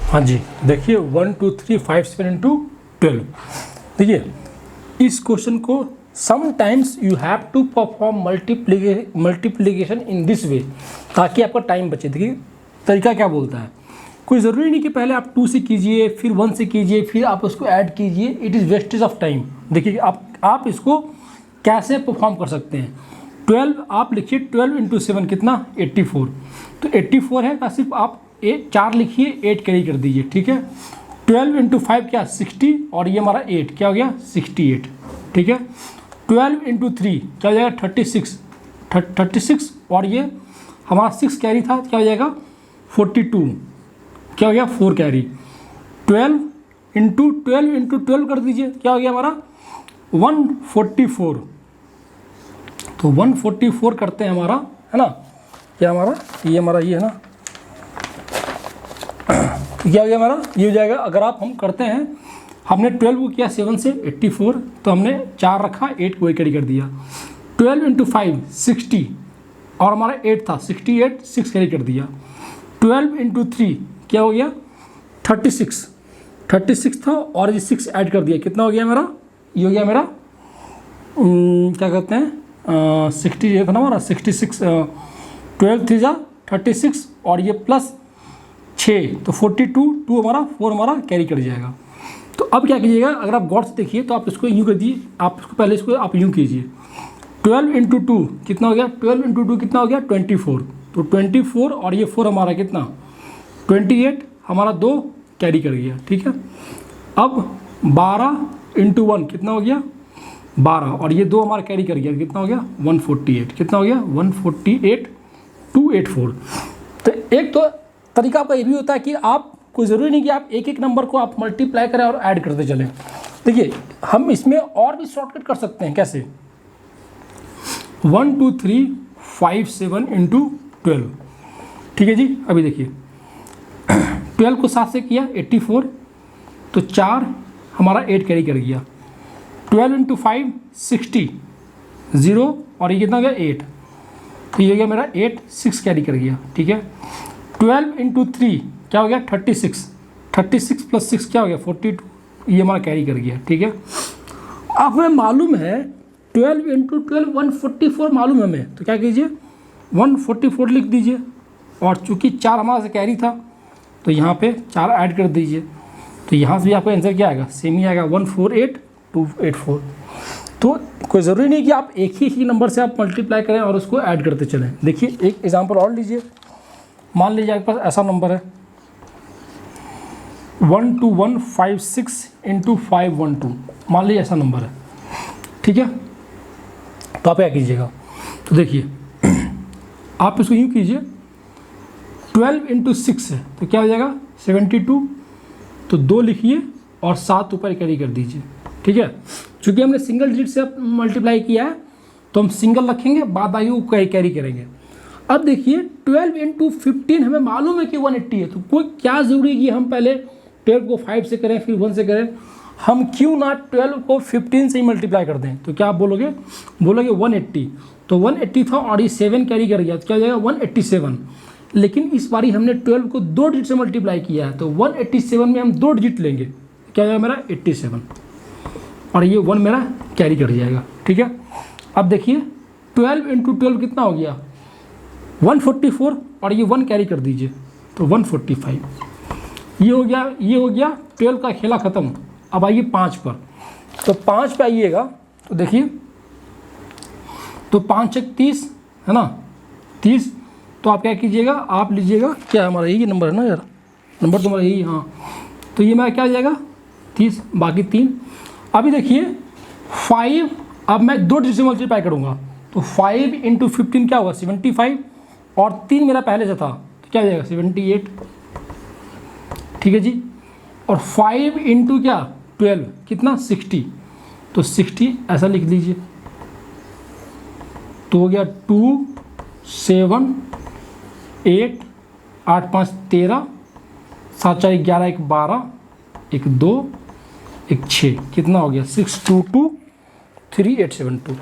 Speaker 1: हाँ जी, देखिए 1 2 3 5 7 इंटू 12। देखिए इस क्वेश्चन को sometimes you have to perform multiplication in this way, ताकि आपका टाइम बचे। देखिए तरीका क्या बोलता है, कोई ज़रूरी नहीं कि पहले आप 2 से कीजिए, फिर 1 से कीजिए, फिर आप उसको ऐड कीजिए, it is wastage of time. देखिए आप इसको कैसे परफॉर्म कर सकते हैं। 12 आप लिखिए, 12 इंटू 7 कितना 84, तो 84 है का सिर्फ आप 4 लिखिए, 8 कैरी कर दीजिए। ठीक है, 12 इंटू 5 क्या 60, और ये हमारा 8 क्या हो गया 68। ठीक है, 12 इंटू 3 क्या हो जाएगा 36, और ये हमारा 6 कैरी था, क्या हो जाएगा 42, क्या हो गया 4 कैरी। 12 इंटू 12 कर दीजिए, क्या हो गया हमारा 144। तो 144 करते हैं हमारा, है ना, क्या हमारा ये है ना, क्या हो गया हमारा, ये हो जाएगा। अगर हम करते हैं, हमने 12 को किया 7 से 84, तो हमने 4 रखा, 8 को कैरी कर दिया। 12 इंटू 5 60, और हमारा 8 था 68, 6 कैरी कर दिया। 12 इंटू 3 क्या हो गया 36 था, और ये 6 ऐड कर दिया, कितना हो गया मेरा, ये हो गया मेरा क्या कहते हैं 60 था ना हमारा 66, 12 3 जा 36, और ये प्लस 6 तो 42, 2 हमारा 4 हमारा कैरी कर जाएगा। तो अब क्या कीजिएगा, अगर आप गौर से देखिए तो आप इसको यूँ कर दीजिए, आप इसको पहले इसको आप यूँ कीजिए। 12 इंटू 2 कितना हो गया, 12 इंटू 2 कितना हो गया 24, तो 24 और ये 4 हमारा कितना 28, हमारा 2 कैरी कर गया। ठीक है, अब 12 इंटू 1 कितना हो गया 12, और ये 2 हमारा कैरी कर गया, कितना हो गया 148, कितना हो गया 148 284। तो एक तो तरीका आपका ये भी होता है कि आप, कोई ज़रूरी नहीं कि आप एक एक नंबर को आप मल्टीप्लाई करें और ऐड करते चलें। देखिए हम इसमें और भी शॉर्टकट कर सकते हैं, कैसे 1 2 3 5 7 इंटू 12। ठीक है जी, अभी देखिए 12 को 7 से किया 84, तो 4 हमारा 8 कैरी कर गया। 12 इंटू 5 60 0, और ये कितना हो गया 8, तो ये हो गया मेरा 8, 6 कैरी कर गया। ठीक है, 12 इंटू 3 क्या हो गया 36 प्लस 6 क्या हो गया 42, ये हमारा कैरी कर गया। ठीक है, अब हमें मालूम है 12 इंटू 12 144 मालूम है हमें, तो क्या कीजिए 144 लिख दीजिए, और चूंकि 4 हमारा से कैरी था तो यहाँ पे 4 ऐड कर दीजिए, तो यहाँ से भी आपका आंसर क्या आएगा, सेम ही आएगा 148,284। तो कोई ज़रूरी नहीं कि आप एक ही नंबर से आप मल्टीप्लाई करें और उसको ऐड करते चलें। देखिए एक एग्जांपल और लीजिए, मान लीजिए आपके पास ऐसा नंबर है 12156 इंटू 512, मान लीजिए ऐसा नंबर है। ठीक है, तो आप क्या कीजिएगा, तो देखिए आप इसको यूँ कीजिए, 12 इंटू 6 है तो क्या हो जाएगा 72, तो 2 लिखिए और 7 ऊपर कैरी कर दीजिए। ठीक है, चूँकि हमने सिंगल डिजिट से मल्टीप्लाई किया है तो हम सिंगल रखेंगे, बाद बाकी को कैरी करेंगे। अब देखिए 12 इंटू 15 हमें मालूम है कि 180 है, तो कोई क्या ज़रूरी है कि हम पहले 12 को 5 से करें फिर 1 से करें। हम क्यों ना 12 को 15 से ही मल्टीप्लाई कर दें। तो क्या आप बोलोगे 180, तो 180 था और ये 7 कैरी कर गया तो क्या हो जाएगा 187। लेकिन इस बारी हमने 12 को 2 डिजिट से मल्टीप्लाई किया है, तो 187 में हम 2 डिजिट लेंगे, क्या जाएगा मेरा 87, और ये 1 मेरा कैरी कर जाएगा। ठीक है, अब देखिए 12 इंटू 12 कितना हो गया 144, और ये 1 कैरी कर दीजिए तो 145। ये हो गया 12 का खेला ख़त्म। अब आइए 5 पर, तो 5 पे आइएगा तो देखिए, तो 5 एक 30 है ना, 30, तो आप क्या कीजिएगा, आप लीजिएगा क्या हमारा यही नंबर है ना यार, नंबर तो हमारा यही, हाँ, तो ये मेरा क्या आ जाएगा 30, बाकी 3। अभी देखिए 5, अब मैं 2 डिजिट से मल्टीप्लाई करूँगा तो 5 इंटू 15 क्या होगा 75, और 3 मेरा पहले से था तो क्या हो जाएगा 78। ठीक है जी, और 5 इंटू क्या 12 कितना 60, तो 60 ऐसा लिख दीजिए, तो हो गया 2 7 8 8 5 13 7 4 11 1 12 1 2 1 6, कितना हो गया 622 3872।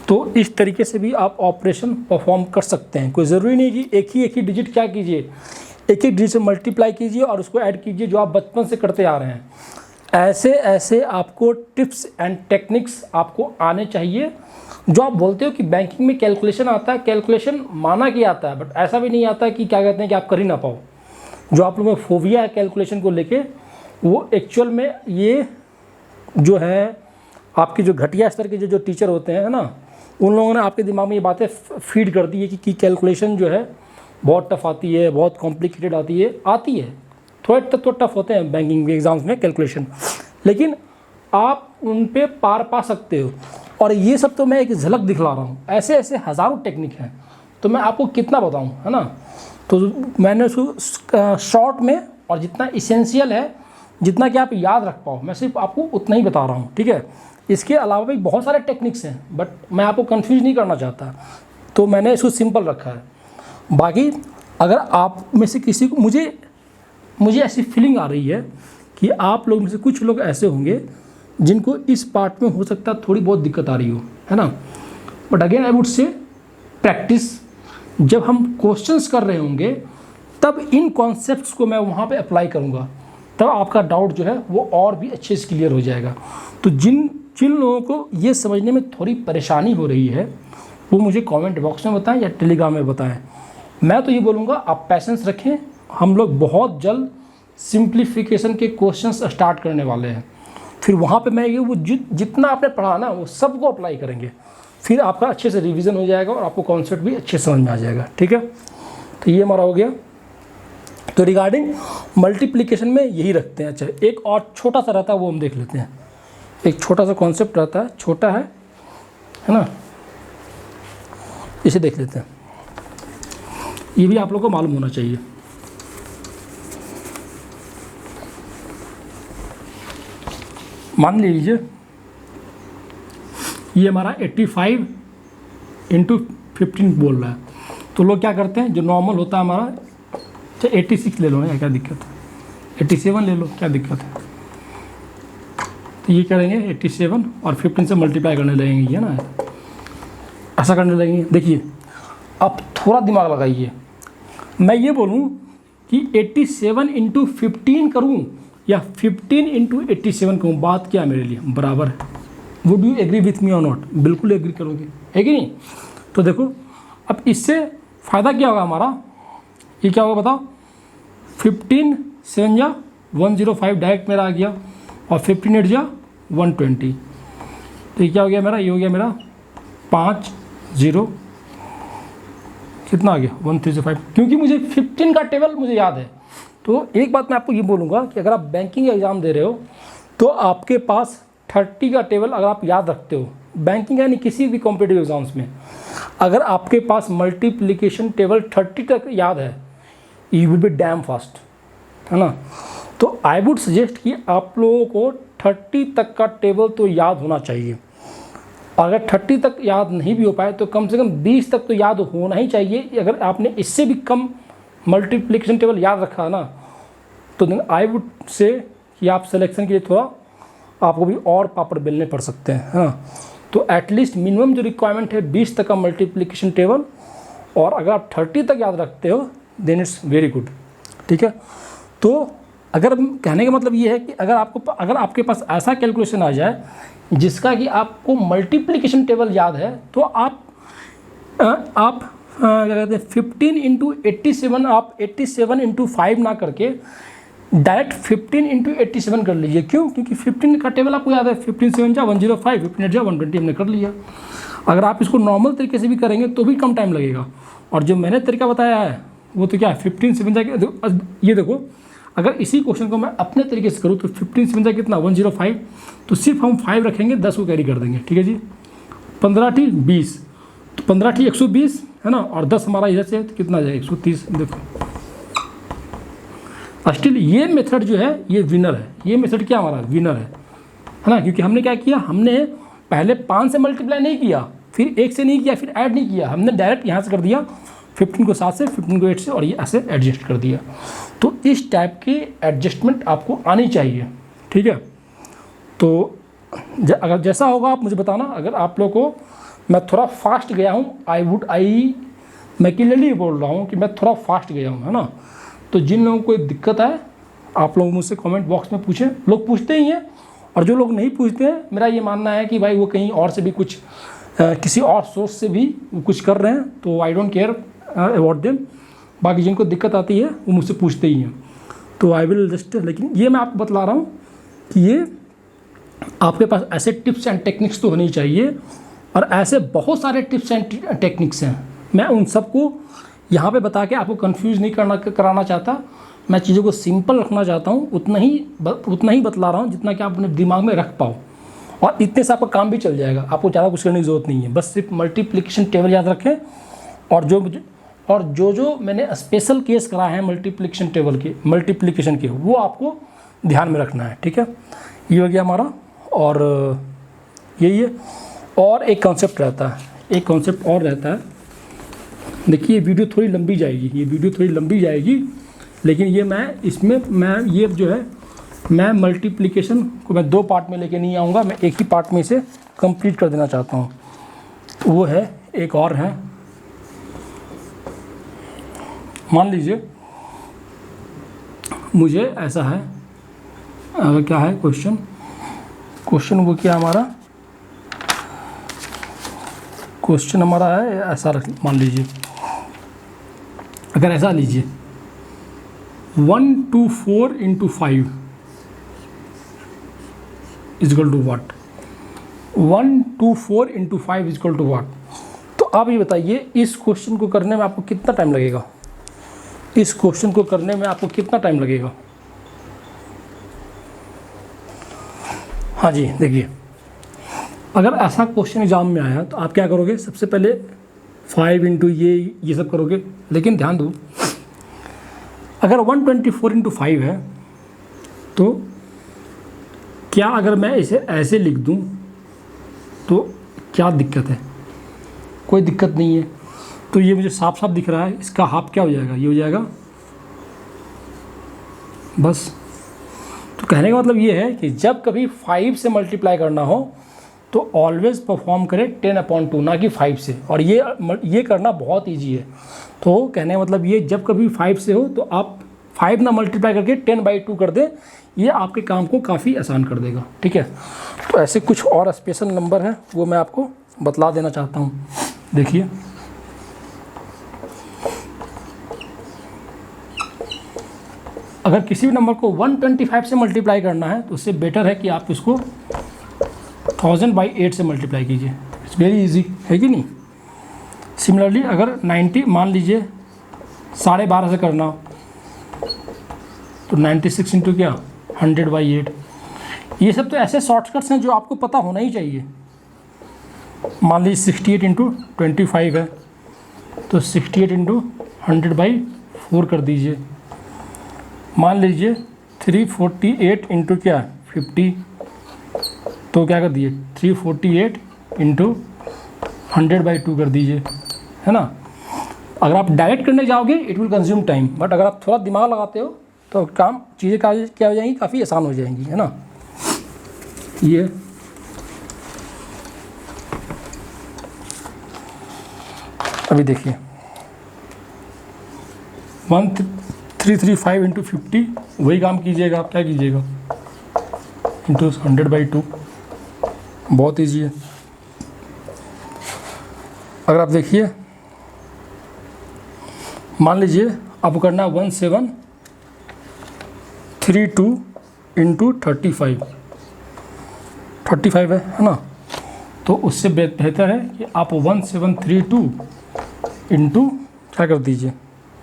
Speaker 1: तो इस तरीके से भी आप ऑपरेशन परफॉर्म कर सकते हैं। कोई ज़रूरी नहीं कि एक ही डिजिट क्या कीजिए, एक डिजिट से मल्टीप्लाई कीजिए और उसको ऐड कीजिए जो आप बचपन से करते आ रहे हैं। ऐसे ऐसे आपको टिप्स एंड टेक्निक्स आपको आने चाहिए। जो आप बोलते हो कि बैंकिंग में कैलकुलेशन आता है, कैलकुलेशन माना कि आता है, बट ऐसा भी नहीं आता कि क्या कहते हैं कि आप कर ही ना पाओ। जो आप लोगों में फोबिया है कैलकुलेशन को लेके, वो एक्चुअल में ये जो है आपके जो घटिया स्तर के जो टीचर होते हैं ना, उन लोगों ने आपके दिमाग में ये बातें फीड कर दी है कि कैलकुलेशन जो है बहुत टफ आती है, बहुत कॉम्प्लिकेटेड आती है, थोड़े तो टफ होते हैं बैंकिंग एग्जाम्स में कैलकुलेशन, लेकिन आप उन पे पार पा सकते हो। और ये सब तो मैं एक झलक दिखला रहा हूँ, ऐसे ऐसे हज़ारों टेक्निक हैं, तो मैं आपको कितना बताऊँ, है ना। तो मैंने उसको शॉर्ट में और जितना इसेंशियल है, जितना कि आप याद रख पाओ, मैं सिर्फ आपको उतना ही बता रहा हूँ। ठीक है, इसके अलावा भी बहुत सारे टेक्निक्स हैं, बट मैं आपको कंफ्यूज नहीं करना चाहता, तो मैंने इसको सिंपल रखा है। बाकी अगर आप में से किसी को, मुझे ऐसी फीलिंग आ रही है कि आप लोग में से कुछ लोग ऐसे होंगे जिनको इस पार्ट में हो सकता है थोड़ी बहुत दिक्कत आ रही हो, है ना। But again I would say practice, जब हम क्वेश्चंस कर रहे होंगे तब इन कॉन्सेप्ट्स को मैं वहाँ पे अप्लाई करूँगा, तब आपका डाउट जो है वो और भी अच्छे से क्लियर हो जाएगा। तो जिन लोगों को ये समझने में थोड़ी परेशानी हो रही है वो मुझे कमेंट बॉक्स में बताएं या टेलीग्राम में बताएं। मैं तो ये बोलूँगा आप पैसेंस रखें, हम लोग बहुत जल्द सिंप्लीफिकेशन के क्वेश्चंस स्टार्ट करने वाले हैं। फिर वहाँ पे मैं ये वो जितना आपने पढ़ा ना वो सबको अप्लाई करेंगे, फिर आपका अच्छे से रिवीजन हो जाएगा और आपको कॉन्सेप्ट भी अच्छे समझ में आ जाएगा। ठीक है, तो ये हमारा हो गया। तो रिगार्डिंग मल्टीप्लिकेशन में यही रखते हैं। अच्छा, एक और छोटा सा रहता है वो हम देख लेते हैं। एक छोटा सा कॉन्सेप्ट रहता है, छोटा है ना, इसे देख लेते हैं। ये भी आप लोगों को मालूम होना चाहिए। मान लीजिए ये हमारा 85 इंटू 15 बोल रहा है, तो लोग क्या करते हैं, जो नॉर्मल होता है हमारा, अच्छा 86 ले लो ना, क्या दिक्कत है, 87 ले लो, क्या दिक्कत है। तो ये करेंगे 87 और 15 से मल्टीप्लाई करने लगेंगे, ये ना ऐसा करने लगेंगे। देखिए अब थोड़ा दिमाग लगाइए, मैं ये बोलूँ कि 87 इंटू 15 करूँ या 15 इंटू 87 करूँ, बात क्या मेरे लिए बराबर है। Would you agree with me और नॉट? बिल्कुल एग्री करोगे, है कि नहीं। तो देखो अब इससे फ़ायदा क्या होगा हमारा, ये क्या होगा बताओ, 15 7 जा 105 डायरेक्ट मेरा आ गया, और 15 8 जा 120, तो ये क्या हो गया मेरा, ये हो गया मेरा 5 0 कितना आ गया 1305, क्योंकि मुझे 15 का टेबल मुझे याद है। तो एक बात मैं आपको ये बोलूँगा कि अगर आप बैंकिंग एग्ज़ाम दे रहे हो तो आपके पास 30 का टेबल अगर आप याद रखते हो, बैंकिंग यानी किसी भी कॉम्पिटिटिव एग्ज़ाम्स में अगर आपके पास मल्टीप्लिकेशन टेबल 30 तक याद है, you will be dam fast, है ना। तो आई वुड सजेस्ट कि आप लोगों को 30 तक का टेबल तो याद होना चाहिए। अगर 30 तक याद नहीं भी हो पाए तो कम से कम 20 तक तो याद होना ही चाहिए। अगर आपने इससे भी कम मल्टीप्लिकेशन टेबल याद रखा ना तो आई वुड से कि आप सिलेक्शन के लिए थोड़ा आपको भी और पापड़ बेलने पड़ सकते हैं, है ना। तो एटलीस्ट मिनिमम जो रिक्वायरमेंट है 20 तक का मल्टीप्लिकेशन टेबल, और अगर आप 30 तक याद रखते हो देन इट्स वेरी गुड, ठीक है। तो अगर कहने का मतलब ये है कि अगर आपके पास ऐसा कैलकुलेशन आ जाए जिसका कि आपको मल्टीप्लिकेशन टेबल याद है तो आप क्या कहते हैं 15 इंटू 87, आप 87 इंटू 5 ना करके डायरेक्ट 15 इंटू 87 कर लीजिए। क्यों? क्योंकि 15 का टेबल आपको याद है, 15 7 जा 105, 15 8 जा 120 हमने कर लिया। अगर आप इसको नॉर्मल तरीके से भी करेंगे तो भी कम टाइम लगेगा। और जो मैंने तरीका बताया है वो तो क्या है, 15 7 जा ये देखो, अगर इसी क्वेश्चन को मैं अपने तरीके से करूँ तो 15 7 जा कितना 105, तो सिर्फ हम 5 रखेंगे, 10 को कैरी कर देंगे, ठीक है जी। 15 टी 20, तो 15 टी 120 है ना, और 10 हमारा इधर से तो कितना जाएगा 130। देखो स्टिल ये मेथड जो है ये विनर है, ये मेथड क्या हमारा विनर है ना। क्योंकि हमने क्या किया, हमने पहले 5 से मल्टीप्लाई नहीं किया, फिर 1 से नहीं किया, फिर ऐड नहीं किया, हमने डायरेक्ट यहाँ से कर दिया 15 को 7 से, 15 को 8 से, और ये ऐसे एडजस्ट कर दिया। तो इस टाइप की एडजस्टमेंट आपको आनी चाहिए, ठीक है। तो अगर जैसा होगा आप मुझे बताना। अगर आप लोग को मैं थोड़ा फास्ट गया हूँ, मैं क्लियरली बोल रहा हूँ कि मैं थोड़ा फास्ट गया हूँ, है ना। तो जिन लोगों को कोई दिक्कत है आप लोग मुझसे कमेंट बॉक्स में पूछें, लोग पूछते ही हैं, और जो लोग नहीं पूछते हैं मेरा ये मानना है कि भाई वो कहीं और से भी कुछ किसी और सोर्स से भी कुछ कर रहे हैं, तो I don't care about them. बाकी जिनको दिक्कत आती है वो मुझसे पूछते ही हैं, तो आई विल जस्ट, लेकिन ये मैं आपको बतला रहा हूँ कि ये आपके पास ऐसे टिप्स एंड टेक्निक्स तो होनी चाहिए, और ऐसे बहुत सारे टिप्स एंड टेक्निक्स हैं। मैं उन सबको यहाँ पे बता के आपको कंफ्यूज नहीं कराना चाहता, मैं चीज़ों को सिंपल रखना चाहता हूँ। उतना ही बतला रहा हूँ जितना कि आप अपने दिमाग में रख पाओ, और इतने से आपका काम भी चल जाएगा। आपको ज़्यादा कुछ करने की ज़रूरत नहीं है, बस सिर्फ मल्टीप्लिकेशन टेबल याद रखें। और जो मैंने स्पेशल केस कराए हैं मल्टीप्लिकेशन के वो आपको ध्यान में रखना है, ठीक है। ये हो गया हमारा, और यही है। और एक कॉन्सेप्ट रहता है, देखिए ये वीडियो थोड़ी लंबी जाएगी, लेकिन ये ये जो है मैं मल्टीप्लिकेशन को मैं 2 पार्ट में लेके नहीं आऊँगा, मैं एक ही पार्ट में इसे कंप्लीट कर देना चाहता हूँ। वो है, एक और है, मान लीजिए मुझे ऐसा है, क्या है क्वेश्चन वो क्या हमारा क्वेश्चन हमारा है ऐसा मान लीजिए, अगर ऐसा लीजिए 124 into 5 equal to what, 124 into 5 equal to what. तो आप ये बताइए इस क्वेश्चन को करने में आपको कितना टाइम लगेगा? हाँ जी, देखिए अगर ऐसा क्वेश्चन एग्जाम में आया तो आप क्या करोगे, सबसे पहले 5 इंटू ये सब करोगे। लेकिन ध्यान दो, अगर 124 इंटू 5 है तो क्या अगर मैं इसे ऐसे लिख दूं तो क्या दिक्कत है? कोई दिक्कत नहीं है। तो ये मुझे साफ साफ दिख रहा है, इसका हाफ क्या हो जाएगा, ये हो जाएगा बस। तो कहने का मतलब ये है कि जब कभी 5 से मल्टीप्लाई करना हो तो ऑलवेज परफॉर्म करें 10/2 ना कि 5 से, और ये करना बहुत इजी है। तो कहने का मतलब ये, जब कभी 5 से हो तो आप 5 ना मल्टीप्लाई करके 10/2 कर दें, ये आपके काम को काफ़ी आसान कर देगा, ठीक है। तो ऐसे कुछ और स्पेशल नंबर हैं वो मैं आपको बतला देना चाहता हूँ। देखिए अगर किसी भी नंबर को 125 से मल्टीप्लाई करना है तो उससे बेटर है कि आप इसको 1000/8 से मल्टीप्लाई कीजिए। इट्स वेरी इजी, है कि नहीं। सिमिलरली अगर 90 मान लीजिए 12.5 से करना तो 96 इंटू क्या 100/8। ये सब तो ऐसे शॉर्टकट्स हैं जो आपको पता होना ही चाहिए। मान लीजिए 68 इंटू 25 है तो 68 इंटू 100/4 कर दीजिए। मान लीजिए 348 इंटू क्या 50 तो क्या कर दीजिए 348 इंटू 100/2 कर दीजिए, है ना। अगर आप डायरेक्ट करने जाओगे it will consume time, but अगर आप थोड़ा दिमाग लगाते हो तो काम चीज़ें क्या हो जाएंगी, काफ़ी आसान हो जाएंगी, है ना। ये अभी देखिए 1335 इंटू 50, वही काम कीजिएगा आप, क्या कीजिएगा इंटू 100/2, बहुत ईजी है। अगर आप देखिए मान लीजिए आपको करना है 1732 इंटू 35 है ना। तो उससे बेहतर है कि आप 1732 इंटू क्या कर दीजिए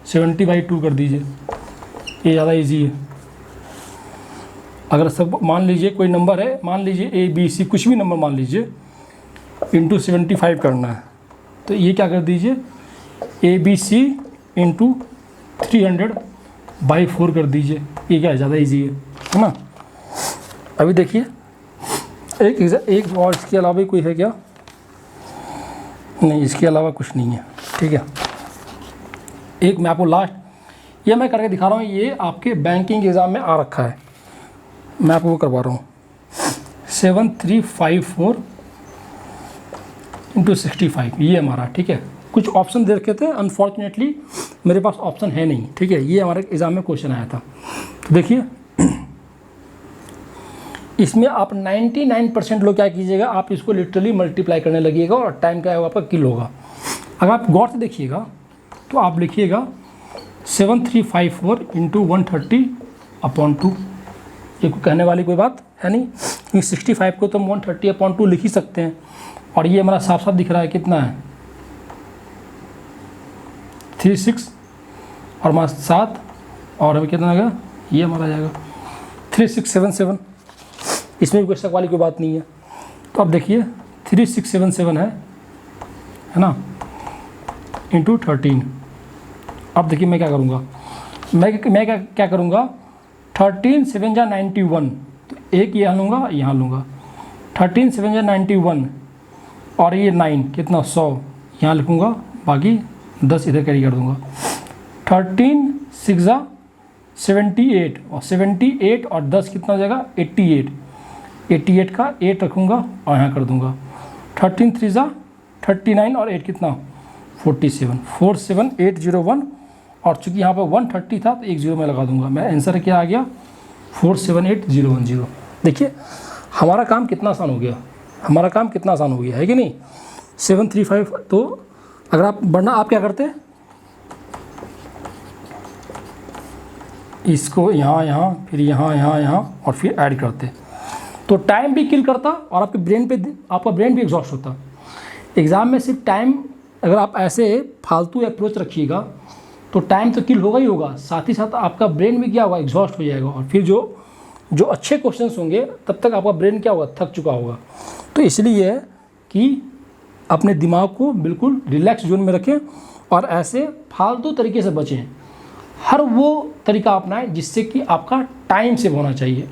Speaker 1: 70/2 कर दीजिए, ये ज़्यादा इजी है। अगर सब मान लीजिए कोई नंबर है, मान लीजिए ABC कुछ भी नंबर मान लीजिए, इंटू 75 करना है, तो ये क्या कर दीजिए ABC इंटू 300/4 कर दीजिए, ये क्या ज़्यादा इजी है ना। अभी देखिए एक और इसके अलावा भी कोई है क्या, नहीं इसके अलावा कुछ नहीं है, ठीक है। एक मैं आपको लास्ट ये मैं करके दिखा रहा हूँ, ये आपके बैंकिंग एग्ज़ाम में आ रखा है, मैं आपको वो करवा रहा हूँ 7354 इंटू 65, ये हमारा, ठीक है। कुछ ऑप्शन दे रखे थे, अनफॉर्चुनेटली मेरे पास ऑप्शन है नहीं, ठीक है। ये हमारे एग्ज़ाम में क्वेश्चन आया था। तो देखिए इसमें आप 99% लोग क्या कीजिएगा, आप इसको लिटरली मल्टीप्लाई करने लगिएगा और टाइम क्या होगा आपका किल होगा। अगर आप गौर से देखिएगा तो आप लिखिएगा 7354 इंटू 130/2, ये कोई कहने वाली कोई बात है नहीं, क्योंकि 65 को तो हम 130/2 लिख ही सकते हैं। और ये हमारा साफ साफ दिख रहा है कितना है 36 और हमारा 7 और हमें कितना आ गया, ये हमारा आ जाएगा 3677, इसमें भी कोई शक वाली कोई बात नहीं है। तो अब देखिए 3677 है ना, इंटू 13। अब देखिए मैं क्या करूँगा, मैं क्या करूँगा 13 7 जा 91, तो एक यहाँ लूँगा यहाँ लूँगा, 13 7 जा 91 और ये 9 कितना 100 यहाँ लिखूँगा, बाकी 10 इधर कैरी कर दूँगा। 13 6 जा 78 और 78 और 10 कितना हो जाएगा 88 का 8 रखूँगा और यहाँ कर दूँगा। 13 3 जा 39 और 8 कितना 47 47801, और चूँकि यहाँ पर 130 था तो एक जीरो मैं लगा दूंगा। मैं आंसर क्या आ गया 478010। देखिए हमारा काम कितना आसान हो गया, हमारा काम कितना आसान हो गया है कि नहीं। 735, तो अगर आप बढ़ना आप क्या करते, इसको यहाँ फिर यहाँ और फिर ऐड करते, तो टाइम भी किल करता और आपके आपका ब्रेन भी एग्जॉस्ट होता। एग्ज़ाम में सिर्फ टाइम, अगर आप ऐसे फालतू अप्रोच रखिएगा तो टाइम तो किल होगा ही होगा, साथ ही साथ आपका ब्रेन भी क्या होगा एग्जॉस्ट हो जाएगा, और फिर जो अच्छे क्वेश्चंस होंगे तब तक आपका ब्रेन क्या होगा थक चुका होगा। तो इसलिए है कि अपने दिमाग को बिल्कुल रिलैक्स जोन में रखें और ऐसे फालतू तरीके से बचें। हर वो तरीका अपनाएं जिससे कि आपका टाइम सेव होना चाहिए।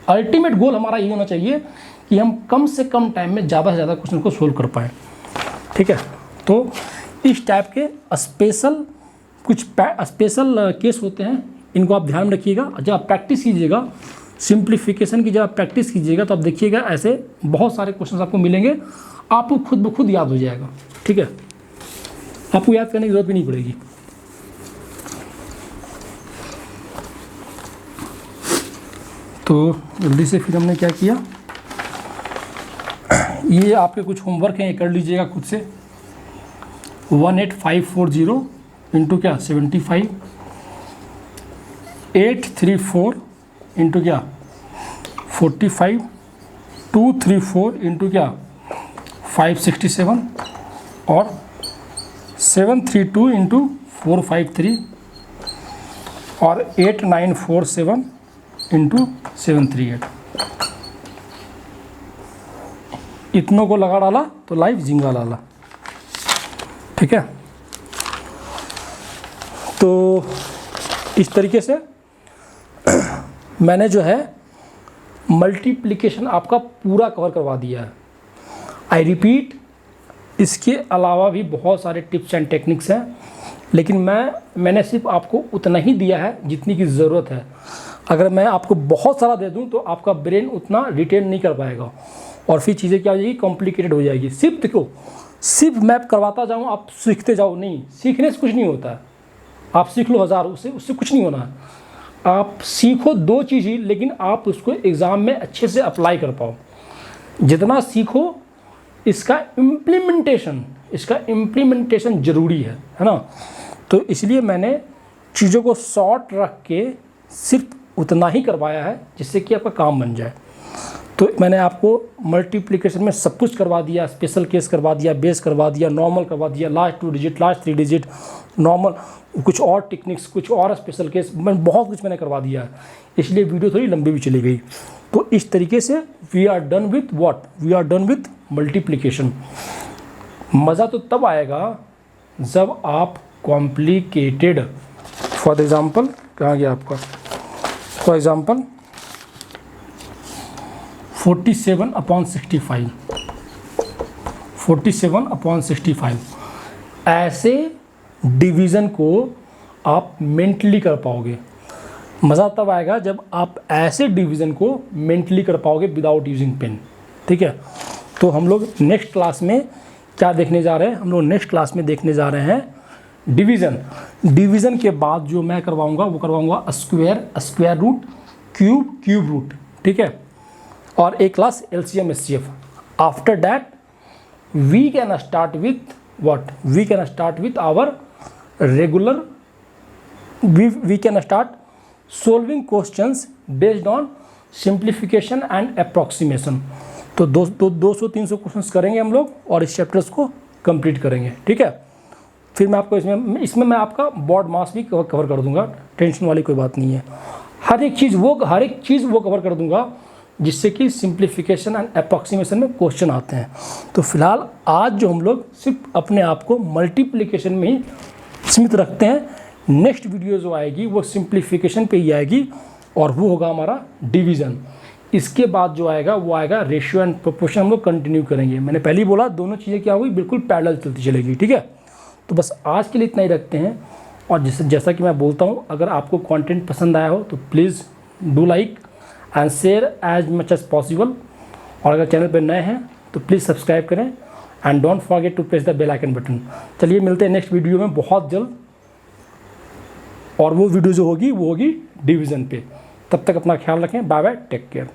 Speaker 1: अल्टीमेट गोल हमारा ये होना चाहिए कि हम कम से कम टाइम में ज़्यादा से ज़्यादा क्वेश्चन को सोल्व कर पाएँ, ठीक है। तो इस टाइप के स्पेशल केस होते हैं, इनको आप ध्यान में रखिएगा। जब आप प्रैक्टिस कीजिएगा सिंप्लीफिकेशन की, जब आप प्रैक्टिस कीजिएगा तो आप देखिएगा ऐसे बहुत सारे क्वेश्चन आपको मिलेंगे, आपको खुद ब खुद याद हो जाएगा, ठीक है। आपको याद करने की जरूरत भी नहीं पड़ेगी। तो जल्दी से फिर हमने क्या किया, ये आपके कुछ होमवर्क हैं, ये कर लीजिएगा खुद से। 18540 इंटू क्या 75, 834 इंटू क्या 45, 234 इंटू क्या 567 और 732 इंटू 453 और 8947 इंटू 738। इतनों को लगा डाला तो लाइव जिंगा डाला, ठीक है। तो इस तरीके से मैंने जो है मल्टीप्लिकेशन आपका पूरा कवर करवा दिया है। आई रिपीट, इसके अलावा भी बहुत सारे टिप्स एंड टेक्निक्स हैं, लेकिन मैंने सिर्फ आपको उतना ही दिया है जितनी की ज़रूरत है। अगर मैं आपको बहुत सारा दे दूं तो आपका ब्रेन उतना रिटेन नहीं कर पाएगा और फिर चीज़ें क्या हो जाएगी, कॉम्प्लिकेटेड हो जाएगी। सिर्फ देखो, सिर्फ मैं करवाता जाऊँ, आप सीखते जाओ, नहीं, सीखने से कुछ नहीं होता है। आप सीख लो 1000, उससे कुछ नहीं होना है। आप सीखो 2 चीज़ ही, लेकिन आप उसको एग्ज़ाम में अच्छे से अप्लाई कर पाओ। जितना सीखो इसका इम्प्लीमेंटेशन ज़रूरी है ना। तो इसलिए मैंने चीज़ों को शॉर्ट रख के सिर्फ उतना ही करवाया है जिससे कि आपका काम बन जाए। तो मैंने आपको मल्टीप्लिकेशन में सब कुछ करवा दिया, स्पेशल केस करवा दिया, बेस करवा दिया, नॉर्मल करवा दिया, last 2 digit, last 3 digit, normal, कुछ और टेक्निक्स, कुछ और स्पेशल केस, बहुत कुछ मैंने करवा दिया है। इसलिए वीडियो थोड़ी लंबी भी चली गई। तो इस तरीके से we are done with what, we are done with multiplication. मज़ा तो तब आएगा जब आप कॉम्प्लिकेटेड, फॉर एग्ज़ाम्पल, कहाँ गया आपका, फॉर एग्ज़ाम्पल 47/65, 47/65 ऐसे डिवीज़न को आप मेंटली कर पाओगे। मज़ा तब आएगा जब आप ऐसे डिवीज़न को मेंटली कर पाओगे विदाउट यूजिंग पेन। ठीक है, तो हम लोग नेक्स्ट क्लास में क्या देखने जा रहे हैं, हम लोग नेक्स्ट क्लास में देखने जा रहे हैं डिवीज़न। डिवीज़न के बाद जो मैं करवाऊंगा वो करवाऊंगा square, square root, cube, cube root. ठीक है, और एक class LCM SCF। After that we can start with what, we can start with our regular, we can start solving questions based on simplification and approximation. तो 200-300 क्वेश्चंस करेंगे हम लोग और इस चैप्टर्स को कंप्लीट करेंगे। ठीक है, फिर मैं आपको इसमें मैं आपका बोर्ड मास भी कवर कर दूंगा, टेंशन वाली कोई बात नहीं है। हर एक चीज़ वो कवर कर दूंगा जिससे कि सिंप्लीफिकेशन एंड अप्रॉक्सीमेशन में क्वेश्चन आते हैं। तो फिलहाल आज जो हम लोग सिर्फ अपने आप को मल्टीप्लिकेशन में ही सीमित रखते हैं। नेक्स्ट वीडियो जो आएगी वो सिंप्लीफिकेशन पे ही आएगी और वो होगा हमारा डिवीज़न। इसके बाद जो आएगा वो आएगा रेशियो एंड प्रोपोर्शन, हम लोग कंटिन्यू करेंगे। मैंने पहले ही बोला दोनों चीज़ें क्या हुई, बिल्कुल पैरेलल चलती चलेगी। ठीक है, तो बस आज के लिए इतना ही रखते हैं। और जैसा कि मैं बोलता हूँ, अगर आपको कंटेंट पसंद आया हो तो please do like and share as much as possible. और अगर चैनल पर नए हैं तो प्लीज़ सब्सक्राइब करें and don't forget to press the bell icon button. चलिए मिलते हैं नेक्स्ट वीडियो में बहुत जल्द, और वो वीडियो जो होगी वो होगी डिवीज़न पे। तब तक अपना ख्याल रखें। Bye bye, take care.